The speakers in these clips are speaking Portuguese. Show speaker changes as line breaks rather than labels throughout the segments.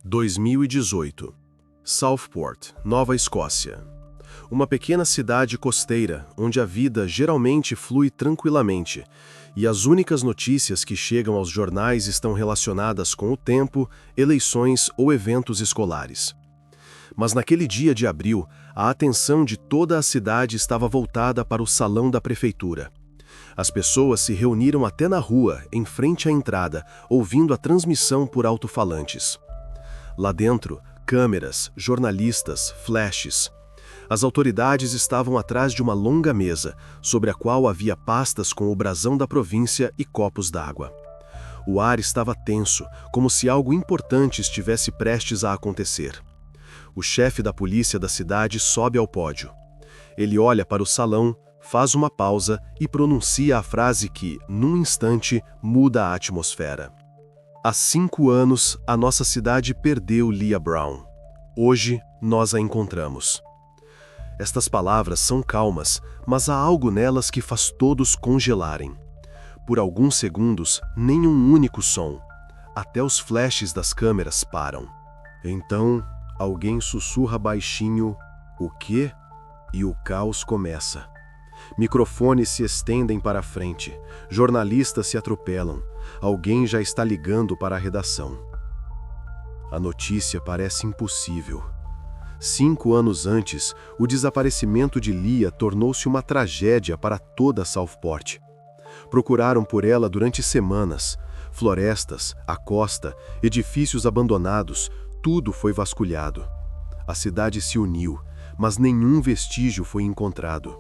2018. Southport, Nova Escócia. Uma pequena cidade costeira, onde a vida geralmente flui tranquilamente, e as únicas notícias que chegam aos jornais estão relacionadas com o tempo, eleições ou eventos escolares. Mas naquele dia de abril, a atenção de toda a cidade estava voltada para o salão da prefeitura. As pessoas se reuniram até na rua, em frente à entrada, ouvindo a transmissão por alto-falantes. Lá dentro, câmeras, jornalistas, flashes. As autoridades estavam atrás de uma longa mesa, sobre a qual havia pastas com o brasão da província e copos d'água. O ar estava tenso, como se algo importante estivesse prestes a acontecer. O chefe da polícia da cidade sobe ao pódio. Ele olha para o salão, faz uma pausa e pronuncia a frase que, num instante, muda a atmosfera. Há 5 anos, a nossa cidade perdeu Leah Brown. Hoje, nós a encontramos. Estas palavras são calmas, mas há algo nelas que faz todos congelarem. Por alguns segundos, nenhum único som. Até os flashes das câmeras param. Então, alguém sussurra baixinho, "O quê?" E o caos começa. Microfones se estendem para a frente, jornalistas se atropelam, alguém já está ligando para a redação. A notícia parece impossível. 5 anos antes, o desaparecimento de Leah tornou-se uma tragédia para toda Southport. Procuraram por ela durante semanas. Florestas, a costa, edifícios abandonados, tudo foi vasculhado. A cidade se uniu, mas nenhum vestígio foi encontrado.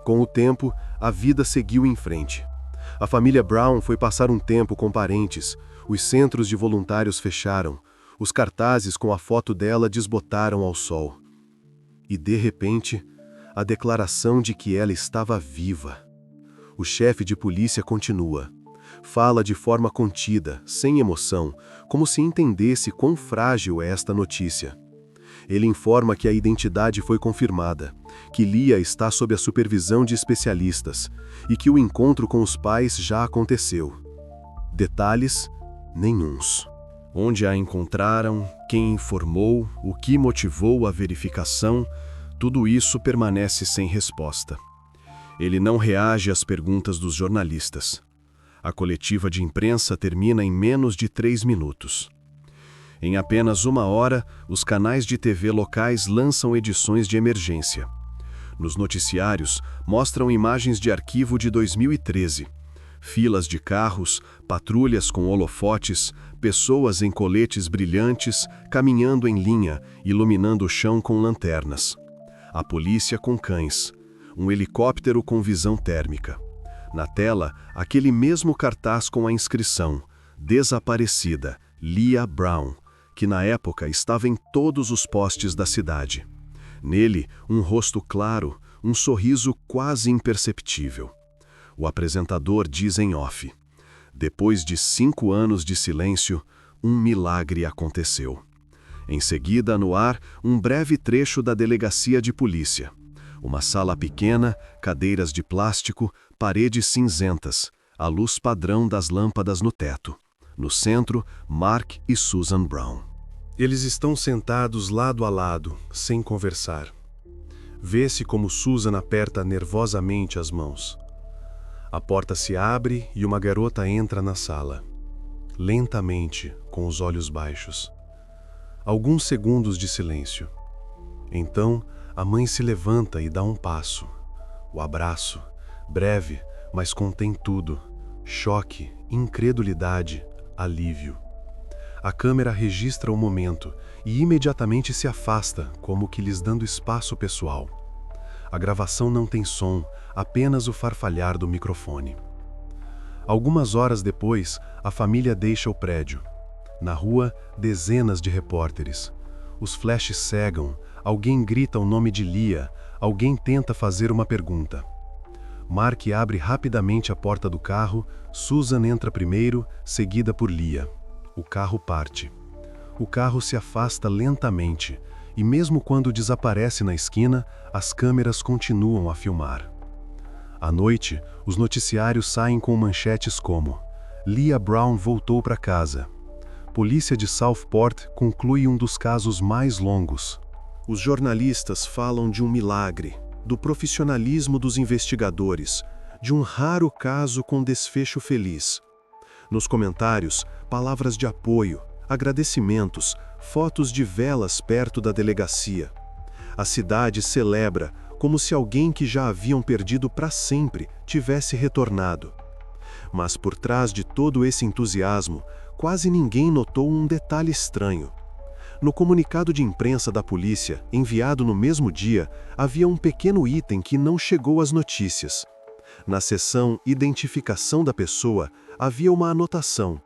Com o tempo, a vida seguiu em frente. A família Brown foi passar um tempo com parentes, os centros de voluntários fecharam, os cartazes com a foto dela desbotaram ao sol. E, de repente, a declaração de que ela estava viva. O chefe de polícia continua. Fala de forma contida, sem emoção, como se entendesse quão frágil é esta notícia. Ele informa que a identidade foi confirmada, que Leah está sob a supervisão de especialistas e que o encontro com os pais já aconteceu. Detalhes? Nenhuns. Onde a encontraram, quem informou, o que motivou a verificação, tudo isso permanece sem resposta. Ele não reage às perguntas dos jornalistas. A coletiva de imprensa termina em menos de 3 minutos. Em apenas 1 hora, os canais de TV locais lançam edições de emergência. Nos noticiários, mostram imagens de arquivo de 2013. Filas de carros, patrulhas com holofotes, pessoas em coletes brilhantes, caminhando em linha, iluminando o chão com lanternas. A polícia com cães. Um helicóptero com visão térmica. Na tela, aquele mesmo cartaz com a inscrição "Desaparecida, Leah Brown", que na época estava em todos os postes da cidade. Nele, um rosto claro, um sorriso quase imperceptível. O apresentador diz em off: "Depois de 5 anos de silêncio, um milagre aconteceu." Em seguida, no ar, um breve trecho da delegacia de polícia. Uma sala pequena, cadeiras de plástico, paredes cinzentas, a luz padrão das lâmpadas no teto. No centro, Mark e Susan Brown. Eles estão sentados lado a lado, sem conversar. Vê-se como Susan aperta nervosamente as mãos. A porta se abre e uma garota entra na sala. Lentamente, com os olhos baixos. Alguns segundos de silêncio. Então, a mãe se levanta e dá um passo. O abraço, breve, mas contém tudo. Choque, incredulidade, alívio. A câmera registra o momento e imediatamente se afasta, como que lhes dando espaço pessoal. A gravação não tem som, apenas o farfalhar do microfone. Algumas horas depois, a família deixa o prédio. Na rua, dezenas de repórteres. Os flashes cegam, alguém grita o nome de Leah, alguém tenta fazer uma pergunta. Mark abre rapidamente a porta do carro, Susan entra primeiro, seguida por Leah. O carro parte. O carro se afasta lentamente, e mesmo quando desaparece na esquina, as câmeras continuam a filmar. À noite, os noticiários saem com manchetes como: Leah Brown voltou para casa.
Polícia de Southport conclui um dos casos mais longos.
Os jornalistas falam de um milagre, do profissionalismo dos investigadores, de um raro caso com desfecho feliz. Nos comentários, palavras de apoio, agradecimentos, fotos de velas perto da delegacia. A cidade celebra como se alguém que já haviam perdido para sempre tivesse retornado. Mas por trás de todo esse entusiasmo, quase ninguém notou um detalhe estranho. No comunicado de imprensa da polícia, enviado no mesmo dia, havia um pequeno item que não chegou às notícias. Na seção Identificação da pessoa, havia uma anotação: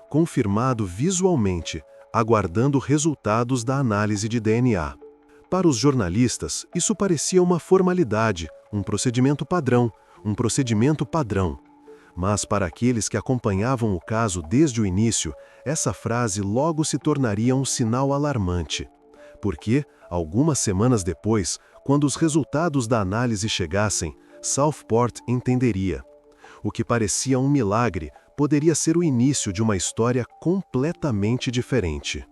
confirmado visualmente, aguardando resultados da análise de DNA. Para os jornalistas, isso parecia uma formalidade, um procedimento padrão. Mas para aqueles que acompanhavam o caso desde o início, essa frase logo se tornaria um sinal alarmante. Porque, algumas semanas depois, quando os resultados da análise chegassem, Southport entenderia. O que parecia um milagre poderia ser o início de uma história completamente diferente.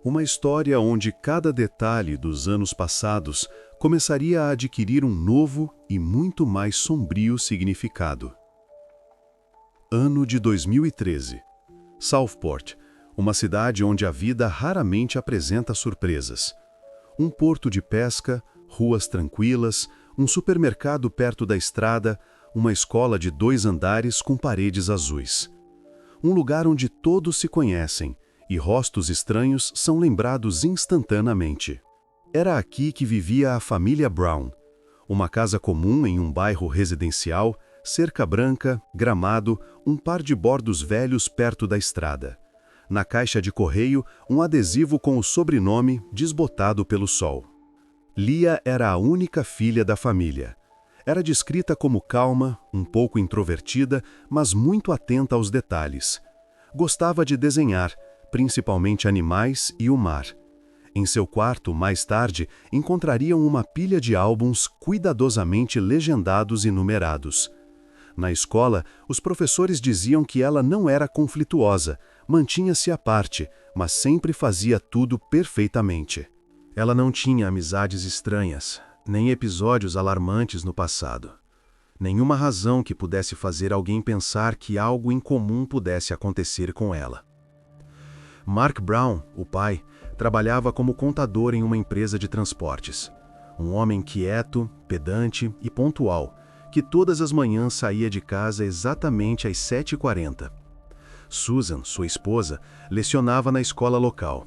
Uma história onde cada detalhe dos anos passados começaria a adquirir um novo e muito mais sombrio significado. Ano de 2013. Southport, uma cidade onde a vida raramente apresenta surpresas. Um porto de pesca, ruas tranquilas, um supermercado perto da estrada, uma escola de 2 andares com paredes azuis. Um lugar onde todos se conhecem e rostos estranhos são lembrados instantaneamente. Era aqui que vivia a família Brown. Uma casa comum em um bairro residencial, cerca branca, gramado, um par de bordos velhos perto da estrada. Na caixa de correio, um adesivo com o sobrenome desbotado pelo sol. Leah era a única filha da família. Era descrita como calma, um pouco introvertida, mas muito atenta aos detalhes. Gostava de desenhar, principalmente animais e o mar. Em seu quarto, mais tarde, encontrariam uma pilha de álbuns cuidadosamente legendados e numerados. Na escola, os professores diziam que ela não era conflituosa, mantinha-se à parte, mas sempre fazia tudo perfeitamente. Ela não tinha amizades estranhas, nem episódios alarmantes no passado. Nenhuma razão que pudesse fazer alguém pensar que algo incomum pudesse acontecer com ela. Mark Brown, o pai, trabalhava como contador em uma empresa de transportes. Um homem quieto, pedante e pontual, que todas as manhãs saía de casa exatamente às 7h40. Susan, sua esposa, lecionava na escola local.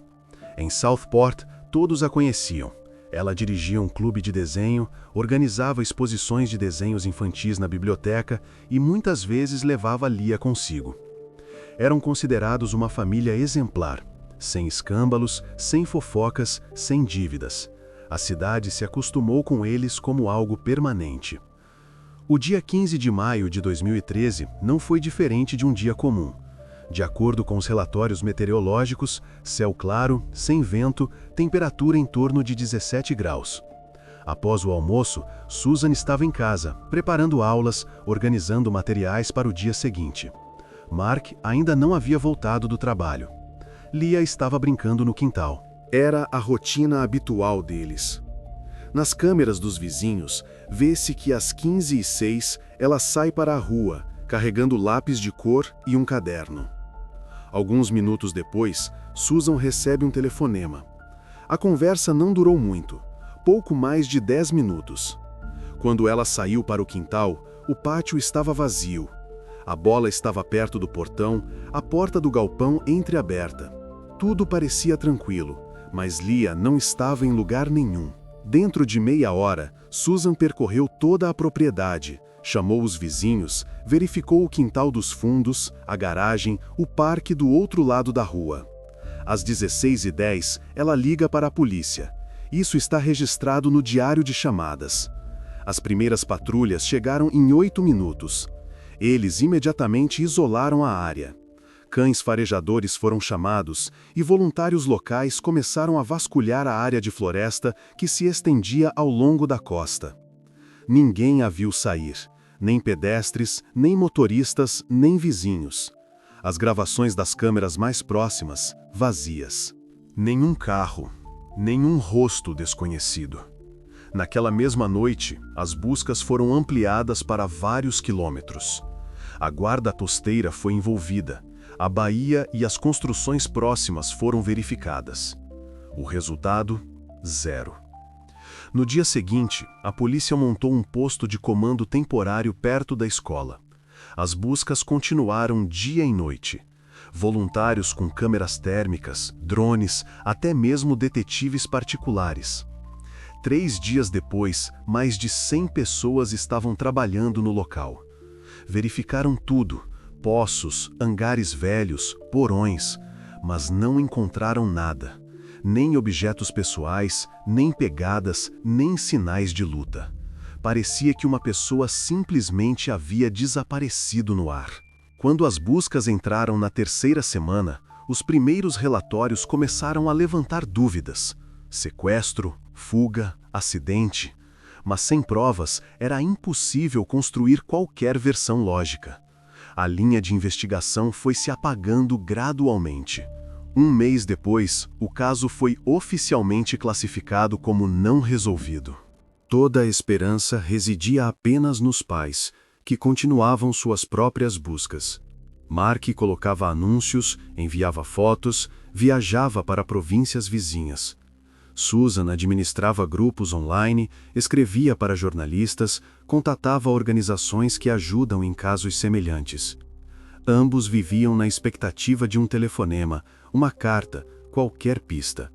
Em Southport, todos a conheciam. Ela dirigia um clube de desenho, organizava exposições de desenhos infantis na biblioteca e muitas vezes levava Leah consigo. Eram considerados uma família exemplar, sem escândalos, sem fofocas, sem dívidas. A cidade se acostumou com eles como algo permanente. O dia 15 de maio de 2013 não foi diferente de um dia comum. De acordo com os relatórios meteorológicos, céu claro, sem vento, temperatura em torno de 17 graus. Após o almoço, Susan estava em casa, preparando aulas, organizando materiais para o dia seguinte. Mark ainda não havia voltado do trabalho. Leah estava brincando no quintal. Era a rotina habitual deles. Nas câmeras dos vizinhos, vê-se que às 15h06 ela sai para a rua, carregando lápis de cor e um caderno. Alguns minutos depois, Susan recebe um telefonema. A conversa não durou muito, pouco mais de 10 minutos. Quando ela saiu para o quintal, o pátio estava vazio. A bola estava perto do portão, a porta do galpão entreaberta. Tudo parecia tranquilo, mas Leah não estava em lugar nenhum. Dentro de meia hora, Susan percorreu toda a propriedade, chamou os vizinhos, verificou o quintal dos fundos, a garagem, o parque do outro lado da rua. Às 16h10, ela liga para a polícia. Isso está registrado no diário de chamadas. As primeiras patrulhas chegaram em 8 minutos. Eles imediatamente isolaram a área. Cães farejadores foram chamados e voluntários locais começaram a vasculhar a área de floresta que se estendia ao longo da costa. Ninguém a viu sair, nem pedestres, nem motoristas, nem vizinhos.
As gravações das câmeras mais próximas, vazias. Nenhum carro, nenhum rosto desconhecido. Naquela mesma noite, as buscas foram ampliadas para vários quilômetros. A guarda costeira foi envolvida. A baía e as construções próximas foram verificadas. O resultado, 0. No dia seguinte, a polícia montou um posto de comando temporário perto da escola. As buscas continuaram dia e noite. Voluntários com câmeras térmicas, drones, até mesmo detetives particulares. 3 dias depois, mais de 100 pessoas estavam trabalhando no local. Verificaram tudo: poços, hangares velhos, porões, mas não encontraram nada. Nem objetos pessoais, nem pegadas, nem sinais de luta. Parecia que uma pessoa simplesmente havia desaparecido no ar. Quando as buscas entraram na 3ª semana, os primeiros relatórios começaram a levantar dúvidas. Sequestro, fuga, acidente. Mas sem provas, era impossível construir qualquer versão lógica. A linha de investigação foi se apagando gradualmente. 1 mês depois, o caso foi oficialmente classificado como não resolvido.
Toda a esperança residia apenas nos pais, que continuavam suas próprias buscas. Mark colocava anúncios, enviava fotos, viajava para províncias vizinhas. Susan administrava grupos online, escrevia para jornalistas, contatava organizações que ajudam em casos semelhantes. Ambos viviam na expectativa de um telefonema, uma carta, qualquer pista.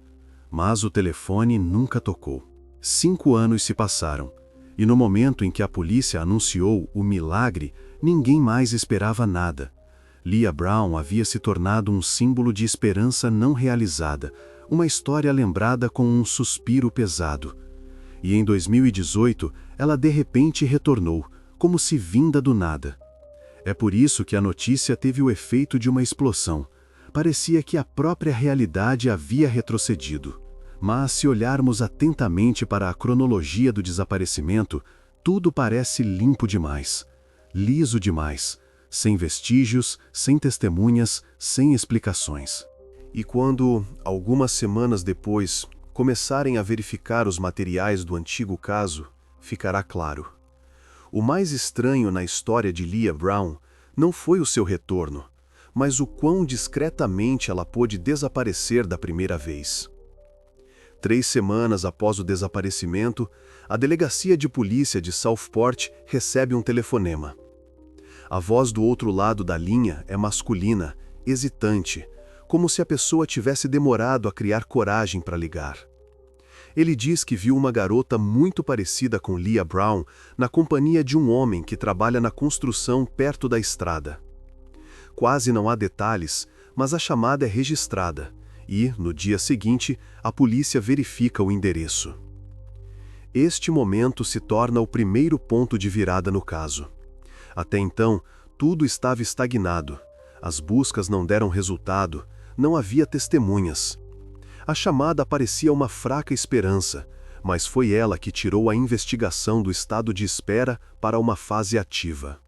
Mas o telefone nunca tocou. 5 anos se passaram, e no momento em que a polícia anunciou o milagre, ninguém mais esperava nada. Leah Brown havia se tornado um símbolo de esperança não realizada, uma história lembrada com um suspiro pesado. E em 2018, ela de repente retornou, como se vinda do nada. É por isso que a notícia teve o efeito de uma explosão. Parecia que a própria realidade havia retrocedido. Mas se olharmos atentamente para a cronologia do desaparecimento, tudo parece limpo demais, liso demais, sem vestígios, sem testemunhas, sem explicações. E quando, algumas semanas depois, começarem a verificar os materiais do antigo caso, ficará claro. O mais estranho na história de Leah Brown não foi o seu retorno, mas o quão discretamente ela pôde desaparecer da primeira vez. 3 semanas após o desaparecimento, a delegacia de polícia de Southport recebe um telefonema. A voz do outro lado da linha é masculina, hesitante, como se a pessoa tivesse demorado a criar coragem para ligar. Ele diz que viu uma garota muito parecida com Leah Brown na companhia de um homem que trabalha na construção perto da estrada. Quase não há detalhes, mas a chamada é registrada e, no dia seguinte, a polícia verifica o endereço. Este momento se torna o primeiro ponto de virada no caso. Até então, tudo estava estagnado. As buscas não deram resultado, não havia testemunhas. A chamada parecia uma fraca esperança, mas foi ela que tirou a investigação do estado de espera para uma fase ativa.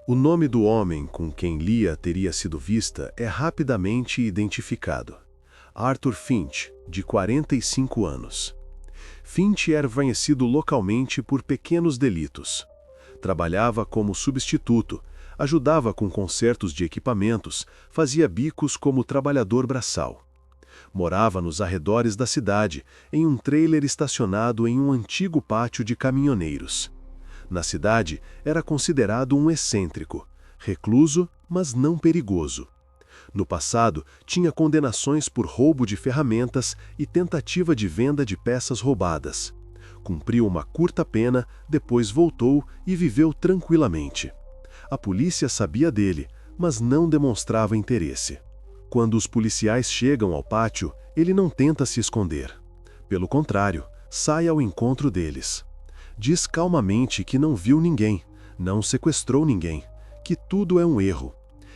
O nome do homem com quem Leah teria sido vista é rapidamente identificado. Arthur Finch, de 45 anos. Finch era conhecido localmente por pequenos delitos. Trabalhava como substituto, ajudava com consertos de equipamentos, fazia bicos como trabalhador braçal. Morava nos arredores da cidade, em um trailer estacionado em um antigo pátio de caminhoneiros. Na cidade, era considerado um excêntrico, recluso, mas não perigoso. No passado, tinha condenações por roubo de ferramentas e tentativa de venda de peças roubadas. Cumpriu uma curta pena, depois voltou e viveu tranquilamente. A polícia sabia dele, mas não demonstrava interesse. Quando os policiais chegam ao pátio, ele não tenta se esconder. Pelo contrário, sai ao encontro deles. Diz calmamente que não viu ninguém, não sequestrou ninguém, que tudo é um erro.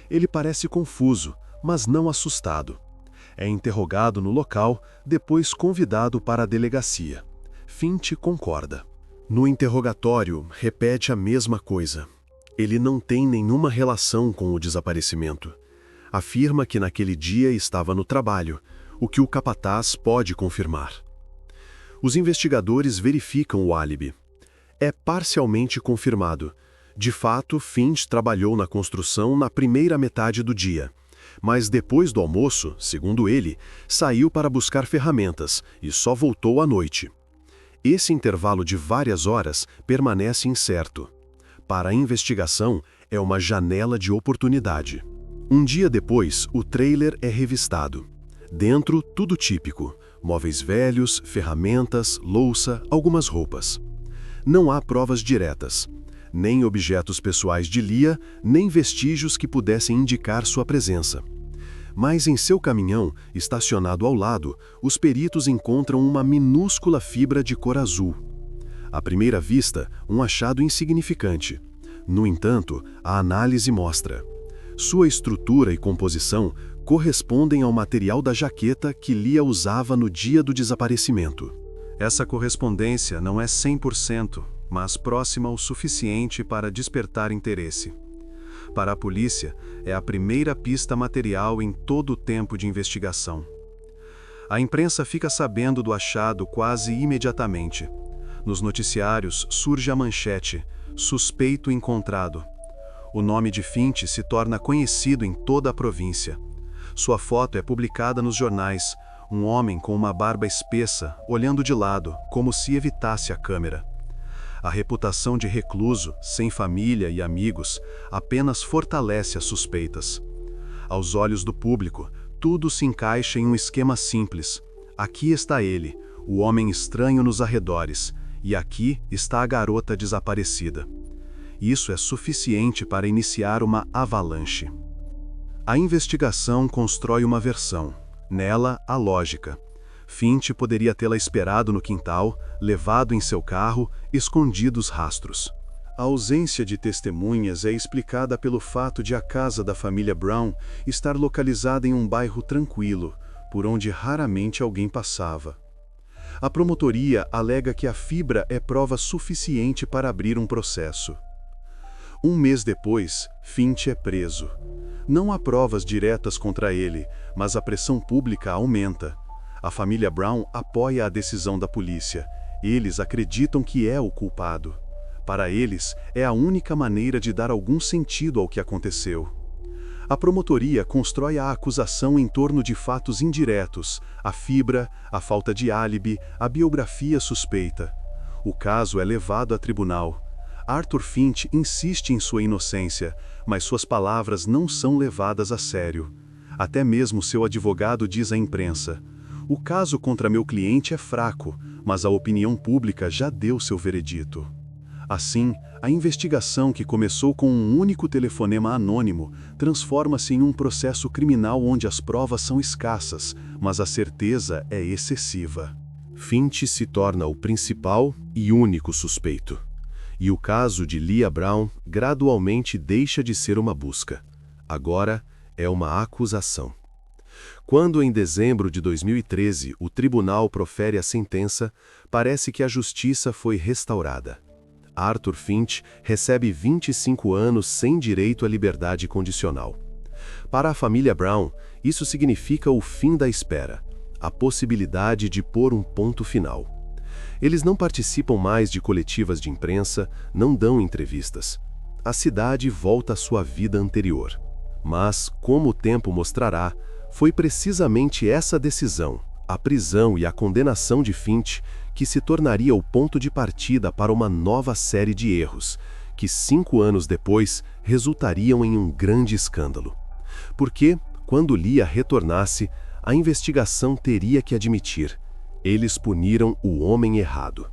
Ele parece confuso, mas não assustado. É interrogado no local, depois convidado para a delegacia. Finch concorda. No interrogatório, repete a mesma coisa. Ele não tem nenhuma relação com o desaparecimento. Afirma que naquele dia estava no trabalho, o que o capataz pode confirmar. Os investigadores verificam o álibi. É parcialmente confirmado. De fato, Finch trabalhou na construção na primeira metade do dia. Mas depois do almoço, segundo ele, saiu para buscar ferramentas e só voltou à noite. Esse intervalo de várias horas permanece incerto. Para a investigação, é uma janela de oportunidade. Um dia depois, o trailer é revistado. Dentro, tudo típico: móveis velhos, ferramentas, louça, algumas roupas. Não há provas diretas. Nem objetos pessoais de Leah, nem vestígios que pudessem indicar sua presença. Mas em seu caminhão, estacionado ao lado, os peritos encontram uma minúscula fibra de cor azul. À primeira vista, um achado insignificante. No entanto, a análise mostra: sua estrutura e composição correspondem ao material da jaqueta que Leah usava no dia do desaparecimento.
Essa correspondência não é 100%, mas próxima o suficiente para despertar interesse. Para a polícia, é a primeira pista material em todo o tempo de investigação. A imprensa fica sabendo do achado quase imediatamente. Nos noticiários surge a manchete: suspeito encontrado. O nome de Finch se torna conhecido em toda a província. Sua foto é publicada nos jornais, um homem com uma barba espessa, olhando de lado, como se evitasse a câmera. A reputação de recluso, sem família e amigos, apenas fortalece as suspeitas. Aos olhos do público, tudo se encaixa em um esquema simples. Aqui está ele, o homem estranho nos arredores, e aqui está a garota desaparecida. Isso é suficiente para iniciar uma avalanche. A investigação constrói uma versão. Nela, a lógica. Finch poderia tê-la esperado no quintal, levado em seu carro, escondido os rastros. A ausência de testemunhas é explicada pelo fato de a casa da família Brown estar localizada em um bairro tranquilo, por onde raramente alguém passava. A promotoria alega que a fibra é prova suficiente para abrir um processo. Um mês depois, Finch é preso. Não há provas diretas contra ele, mas a pressão pública aumenta. A família Brown apoia a decisão da polícia. Eles acreditam que é o culpado. Para eles, é a única maneira de dar algum sentido ao que aconteceu. A promotoria constrói a acusação em torno de fatos indiretos: a fibra, a falta de álibi, a biografia suspeita. O caso é levado a tribunal. Arthur Finch insiste em sua inocência, mas suas palavras não são levadas a sério. Até mesmo seu advogado diz à imprensa: o caso contra meu cliente é fraco, mas a opinião pública já deu seu veredito. Assim, a investigação, que começou com um único telefonema anônimo, transforma-se em um processo criminal onde as provas são escassas, mas a certeza é excessiva.
Finch se torna o principal e único suspeito. E o caso de Leah Brown gradualmente deixa de ser uma busca. Agora é uma acusação. Quando, em dezembro de 2013, o tribunal profere a sentença, parece que a justiça foi restaurada. Arthur Finch recebe 25 anos sem direito à liberdade condicional. Para a família Brown, isso significa o fim da espera, a possibilidade de pôr um ponto final. Eles não participam mais de coletivas de imprensa, não dão entrevistas. A cidade volta à sua vida anterior. Mas, como o tempo mostrará, foi precisamente essa decisão, a prisão e a condenação de Finch, que se tornaria o ponto de partida para uma nova série de erros, que 5 anos depois resultariam em um grande escândalo. Porque, quando Leah retornasse, a investigação teria que admitir: eles puniram o homem errado.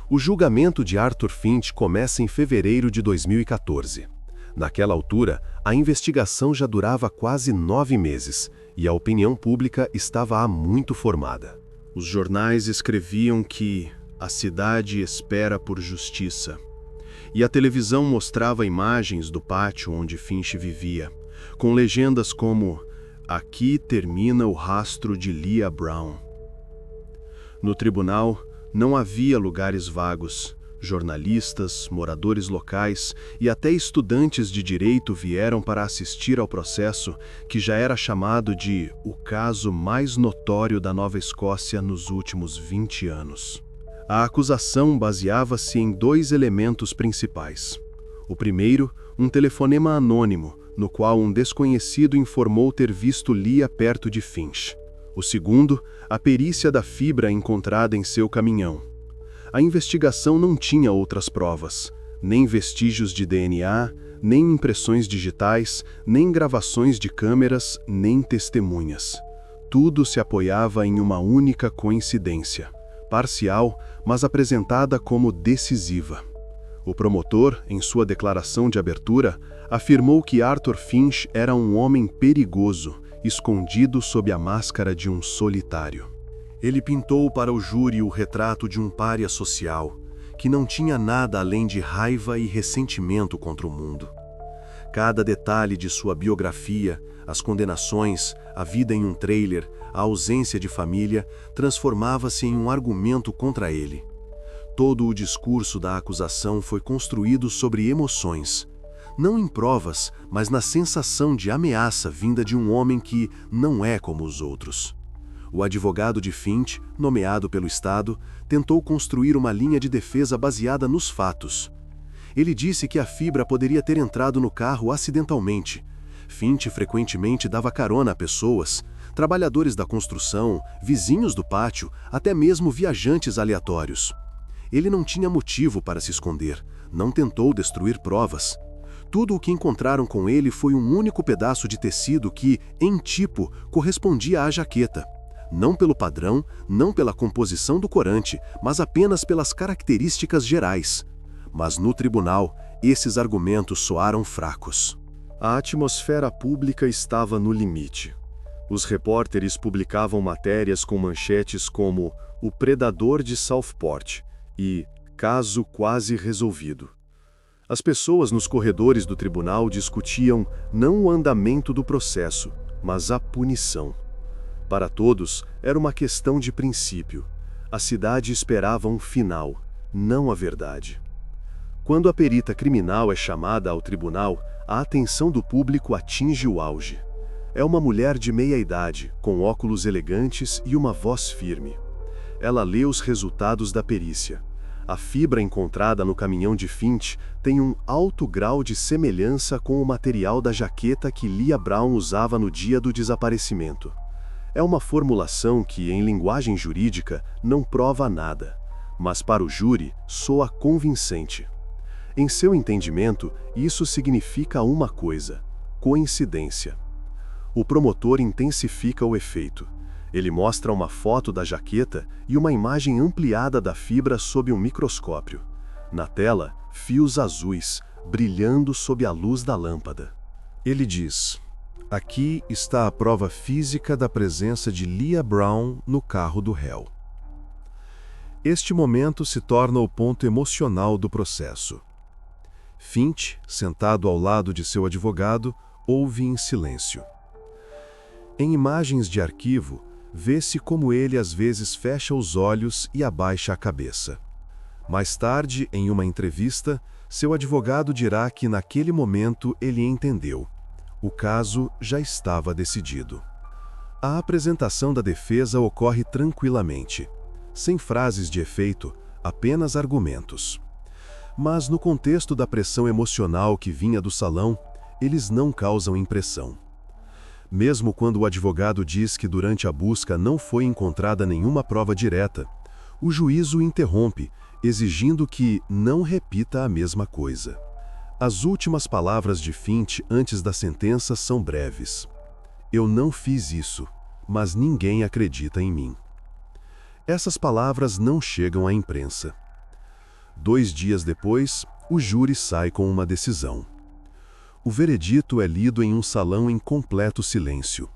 O julgamento de Arthur Finch começa em fevereiro de 2014. Naquela altura, a investigação já durava quase 9 meses e a opinião pública estava há muito formada. Os jornais escreviam que a cidade espera por justiça. E a televisão mostrava imagens do pátio onde Finch vivia, com legendas como: aqui termina o rastro de Leah Brown. No tribunal, não havia lugares vagos, Jornalistas, moradores locais e até estudantes de direito vieram para assistir ao processo que já era chamado de o caso mais notório da Nova Escócia nos últimos 20 anos. A acusação baseava-se em 2 elementos principais. O primeiro, um telefonema anônimo, no qual um desconhecido informou ter visto Leah perto de Finch. O segundo, a perícia da fibra encontrada em seu caminhão. A investigação não tinha outras provas, nem vestígios de DNA, nem impressões digitais, nem gravações de câmeras, nem testemunhas. Tudo se apoiava em uma única coincidência, parcial, mas apresentada como decisiva. O promotor, em sua declaração de abertura, afirmou que Arthur Finch era um homem perigoso, escondido sob a máscara de um solitário. Ele pintou para o júri o retrato de um pária social, que não tinha nada além de raiva e ressentimento contra o mundo. Cada detalhe de sua biografia, as condenações, a vida em um trailer, a ausência de família, transformava-se em um argumento contra ele. Todo o discurso da acusação foi construído sobre emoções, não em provas, mas na sensação de ameaça vinda de um homem que não é como os outros. O advogado de Finch, nomeado pelo Estado, tentou construir uma linha de defesa baseada nos fatos. Ele disse que a fibra poderia ter entrado no carro acidentalmente. Finch frequentemente dava carona a pessoas, trabalhadores da construção, vizinhos do pátio, até mesmo viajantes aleatórios. Ele não tinha motivo para se esconder, não tentou destruir provas. Tudo o que encontraram com ele foi um único pedaço de tecido que, em tipo, correspondia à jaqueta. Não pelo padrão, não pela composição do corante, mas apenas pelas características gerais. Mas no tribunal, esses argumentos soaram fracos. A atmosfera pública estava no limite. Os repórteres publicavam matérias com manchetes como "O Predador de Southport" e "Caso quase resolvido". As pessoas nos corredores do tribunal discutiam não o andamento do processo, mas a punição. Para todos, era uma questão de princípio. A cidade esperava um final, não a verdade. Quando a perita criminal é chamada ao tribunal, a atenção do público atinge o auge. É uma mulher de meia-idade, com óculos elegantes e uma voz firme. Ela lê os resultados da perícia. A fibra encontrada no caminhão de Finch tem um alto grau de semelhança com o material da jaqueta que Leah Brown usava no dia do desaparecimento. É uma formulação que, em linguagem jurídica, não prova nada, mas para o júri soa convincente. Em seu entendimento, isso significa uma coisa: coincidência. O promotor intensifica o efeito. Ele mostra uma foto da jaqueta e uma imagem ampliada da fibra sob um microscópio. Na tela, fios azuis, brilhando sob a luz da lâmpada. Ele diz: "Aqui está a prova física da presença de Leah Brown no carro do réu." Este momento se torna o ponto emocional do processo. Finch, sentado ao lado de seu advogado, ouve em silêncio. Em imagens de arquivo, vê-se como ele às vezes fecha os olhos e abaixa a cabeça. Mais tarde, em uma entrevista, seu advogado dirá que naquele momento ele entendeu. O caso já estava decidido. A apresentação da defesa ocorre tranquilamente, sem frases de efeito, apenas argumentos. Mas no contexto da pressão emocional que vinha do salão, eles não causam impressão. Mesmo quando o advogado diz que durante a busca não foi encontrada nenhuma prova direta, o juiz o interrompe, exigindo que não repita a mesma coisa. As últimas palavras de Finch antes da sentença são breves. "Eu não fiz isso, mas ninguém acredita em mim." Essas palavras não chegam à imprensa. 2 dias depois, o júri sai com uma decisão. O veredito é lido em um salão em completo silêncio.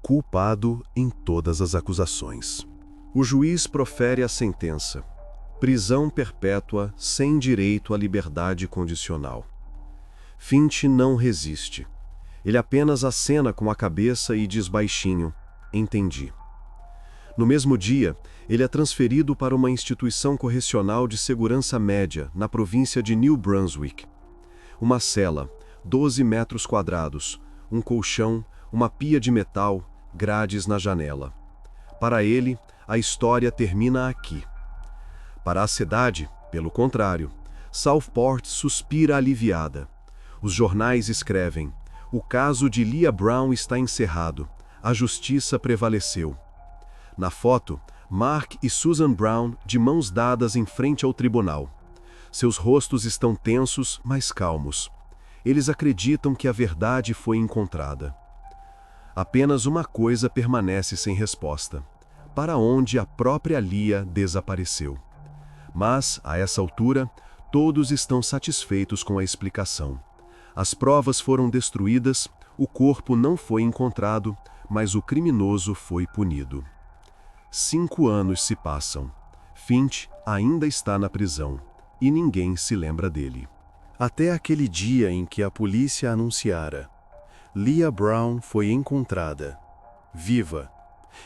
Culpado em todas as acusações. O juiz profere a sentença: prisão perpétua sem direito à liberdade condicional. Finch não resiste. Ele apenas acena com a cabeça e diz baixinho: "Entendi."
No mesmo dia, ele é transferido para uma instituição correcional de segurança média na província de New Brunswick. Uma cela, 12 metros quadrados, um colchão, uma pia de metal, grades na janela. Para ele, a história termina aqui. Para a cidade, pelo contrário, Southport suspira aliviada. Os jornais escrevem: o caso de Leah Brown está encerrado, a justiça prevaleceu. Na foto, Mark e Susan Brown de mãos dadas em frente ao tribunal. Seus rostos estão tensos, mas calmos. Eles acreditam que a verdade foi encontrada. Apenas uma coisa permanece sem resposta: para onde a própria Leah desapareceu? Mas, a essa altura, todos estão satisfeitos com a explicação. As provas foram destruídas, o corpo não foi encontrado, mas o criminoso foi punido. 5 anos se passam. Finch ainda está na prisão, e ninguém se lembra dele. Até aquele dia em que a polícia anunciara: Leah Brown foi encontrada, viva.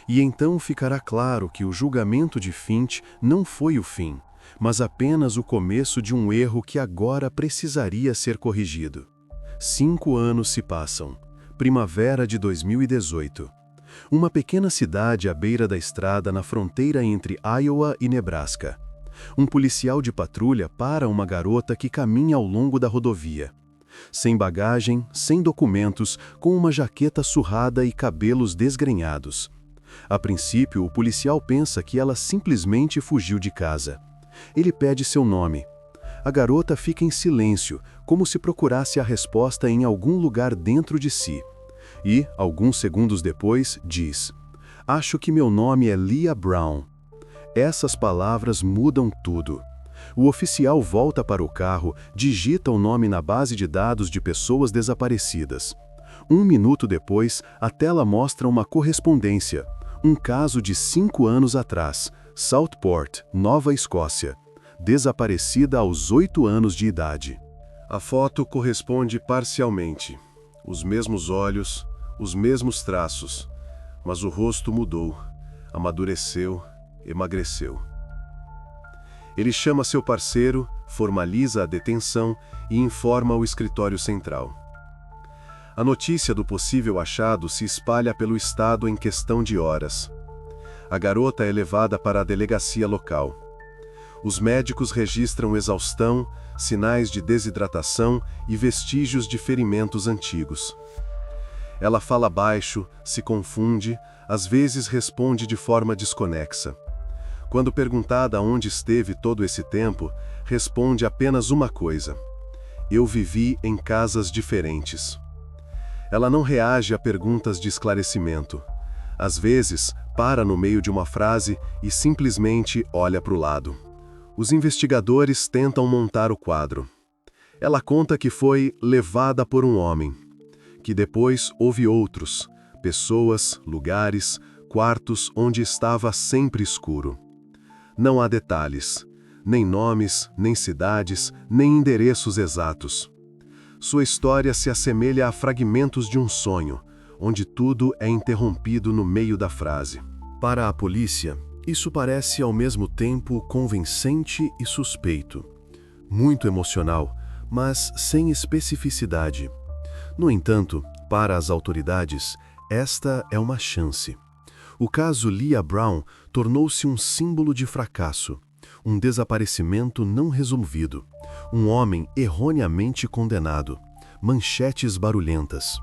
E então ficará claro que o julgamento de Finch não foi o fim, mas apenas o começo de um erro que agora precisaria ser corrigido. 5 anos se passam. Primavera de 2018. Uma pequena cidade à beira da estrada na fronteira entre Iowa e Nebraska. Um policial de patrulha para uma garota que caminha ao longo da rodovia. Sem bagagem, sem documentos, com uma jaqueta surrada e cabelos desgrenhados. A princípio, o policial pensa que ela simplesmente fugiu de casa. Ele pede seu nome. A garota fica em silêncio, como se procurasse a resposta em algum lugar dentro de si. E, alguns segundos depois, diz: "Acho que meu nome é Leah Brown." Essas palavras mudam tudo. O oficial volta para o carro, digita o nome na base de dados de pessoas desaparecidas. 1 minuto depois, a tela mostra uma correspondência. Um caso de 5 anos atrás, Southport, Nova Escócia. Desaparecida aos 8 anos de idade. A foto corresponde parcialmente. Os mesmos olhos, os mesmos traços, mas o rosto mudou, amadureceu, emagreceu. Ele chama seu parceiro, formaliza a detenção e informa o escritório central. A notícia do possível achado se espalha pelo estado em questão de horas. A garota é levada para a delegacia local. Os médicos registram exaustão, sinais de desidratação e vestígios de ferimentos antigos. Ela fala baixo, se confunde, às vezes responde de forma desconexa. Quando perguntada onde esteve todo esse tempo, responde apenas uma coisa: "Eu vivi em casas diferentes." Ela não reage a perguntas de esclarecimento. Às vezes, para no meio de uma frase e simplesmente olha para o lado. Os investigadores tentam montar o quadro. Ela conta que foi levada por um homem, que depois houve outros, pessoas, lugares, quartos onde estava sempre escuro. Não há detalhes, nem nomes, nem cidades, nem endereços exatos. Sua história se assemelha a fragmentos de um sonho, onde tudo é interrompido no meio da frase. Para a polícia, isso parece ao mesmo tempo convincente e suspeito. Muito emocional, mas sem especificidade. No entanto, para as autoridades, esta é uma chance. O caso Leah Brown tornou-se um símbolo de fracasso, um desaparecimento não resolvido, um homem erroneamente condenado, manchetes barulhentas.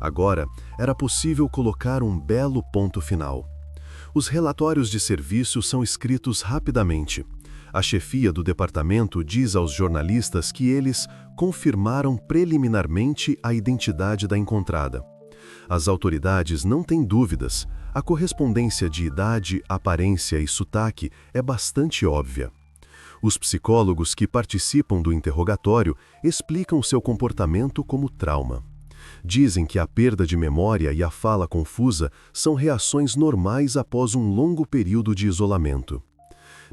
Agora, era possível colocar um belo ponto final. Os relatórios de serviço são escritos rapidamente. A chefia do departamento diz aos jornalistas que eles confirmaram preliminarmente a identidade da encontrada. As autoridades não têm dúvidas. A correspondência de idade, aparência e sotaque é bastante óbvia. Os psicólogos que participam do interrogatório explicam seu comportamento como trauma. Dizem que a perda de memória e a fala confusa são reações normais após um longo período de isolamento.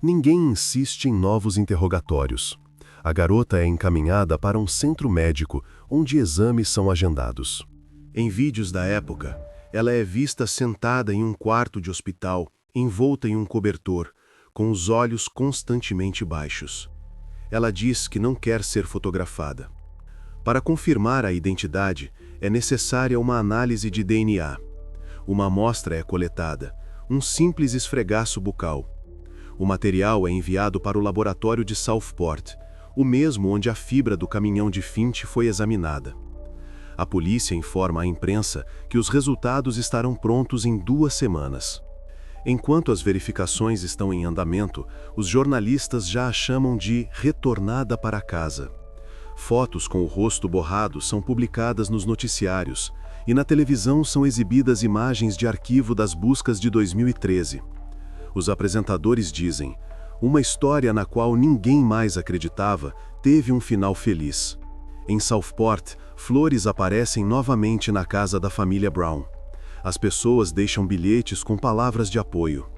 Ninguém insiste em novos interrogatórios. A garota é encaminhada para um centro médico, onde exames são agendados. Em vídeos da época, ela é vista sentada em um quarto de hospital,
envolta em um cobertor, com os olhos constantemente baixos. Ela diz que não quer ser fotografada. Para confirmar a identidade, é necessária uma análise de DNA. Uma amostra é coletada, um simples esfregaço bucal. O material é enviado para o laboratório de Southport, o mesmo onde a fibra do caminhão de Finch foi examinada. A polícia informa à imprensa que os resultados estarão prontos em 2 semanas. Enquanto as verificações estão em andamento, os jornalistas já a chamam de retornada para casa. Fotos com o rosto borrado são publicadas nos noticiários, e na televisão são exibidas imagens de arquivo das buscas de 2013. Os apresentadores dizem: uma história na qual ninguém mais acreditava teve um final feliz. Em Southport, flores aparecem novamente na casa da família Brown. As pessoas deixam bilhetes com palavras de apoio.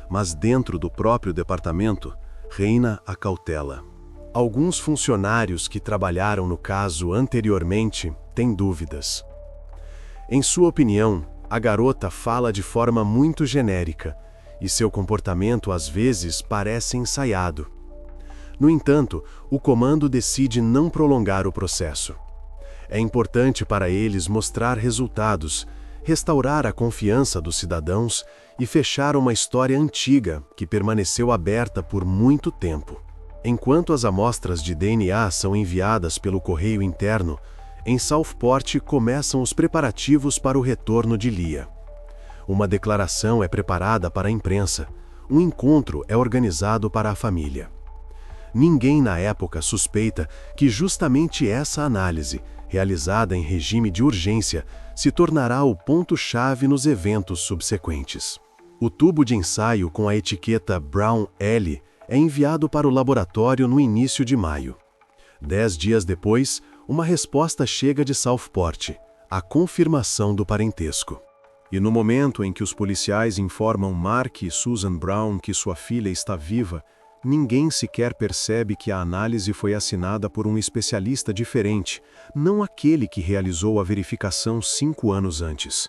Mas dentro do próprio departamento, reina a cautela. Alguns funcionários que trabalharam no caso anteriormente têm dúvidas. Em sua opinião, a garota fala de forma muito genérica, e seu comportamento às vezes parece ensaiado. No entanto, o comando decide não prolongar o processo. É importante para eles mostrar resultados, restaurar a confiança dos cidadãos e fechar uma história antiga que permaneceu aberta por muito tempo. Enquanto as amostras de DNA são enviadas pelo correio interno, em Southport começam os preparativos para o retorno de Leah. Uma declaração é preparada para a imprensa, um encontro é organizado para a família. Ninguém na época suspeita que justamente essa análise, realizada em regime de urgência, se tornará o ponto-chave nos eventos subsequentes. O tubo de ensaio com a etiqueta Brown L é enviado para o laboratório no início de maio. 10 dias depois, uma resposta chega de Southport, a confirmação do parentesco. E no momento em que os policiais informam Mark e Susan Brown que sua filha está viva, ninguém sequer percebe que a análise foi assinada por um especialista diferente, não aquele que realizou a verificação 5 anos antes.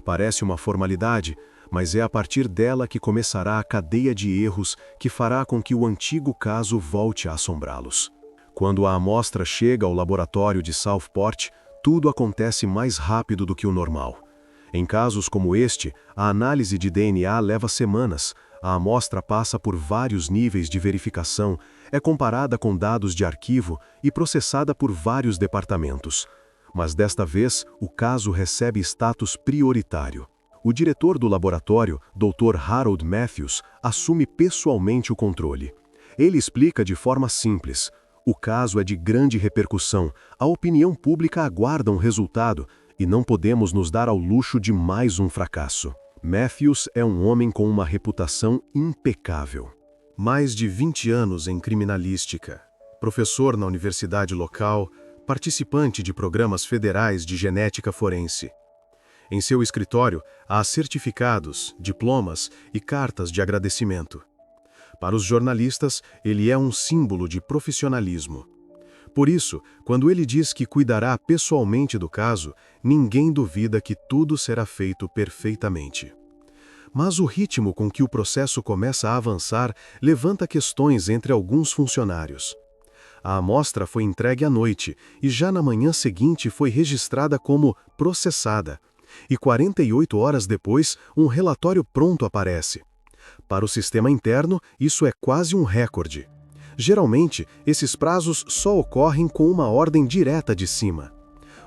Parece uma formalidade, mas é a partir dela que começará a cadeia de erros que fará com que o antigo caso volte a assombrá-los. Quando a amostra chega ao laboratório de Southport, tudo acontece mais rápido do que o normal. Em casos como este, a análise de DNA leva semanas, a amostra passa por vários níveis de verificação, é comparada com dados de arquivo e processada por vários departamentos. Mas desta vez, o caso recebe status prioritário. O diretor do laboratório, Dr. Harold Matthews, assume pessoalmente o controle. Ele explica de forma simples: o caso é de grande repercussão, a opinião pública aguarda um resultado, e não podemos nos dar ao luxo de mais um fracasso. Matthews é um homem com uma reputação impecável. Mais de 20 anos em criminalística, professor na universidade local, participante de programas federais de genética forense. Em seu escritório, há certificados, diplomas e cartas de agradecimento. Para os jornalistas, ele é um símbolo de profissionalismo. Por isso, quando ele diz que cuidará pessoalmente do caso, ninguém duvida que tudo será feito perfeitamente. Mas o ritmo com que o processo começa a avançar levanta questões entre alguns funcionários. A amostra foi entregue à noite e já na manhã seguinte foi registrada como processada. E 48 horas depois, um relatório pronto aparece. Para o sistema interno, isso é quase um recorde. Geralmente, esses prazos só ocorrem com uma ordem direta de cima.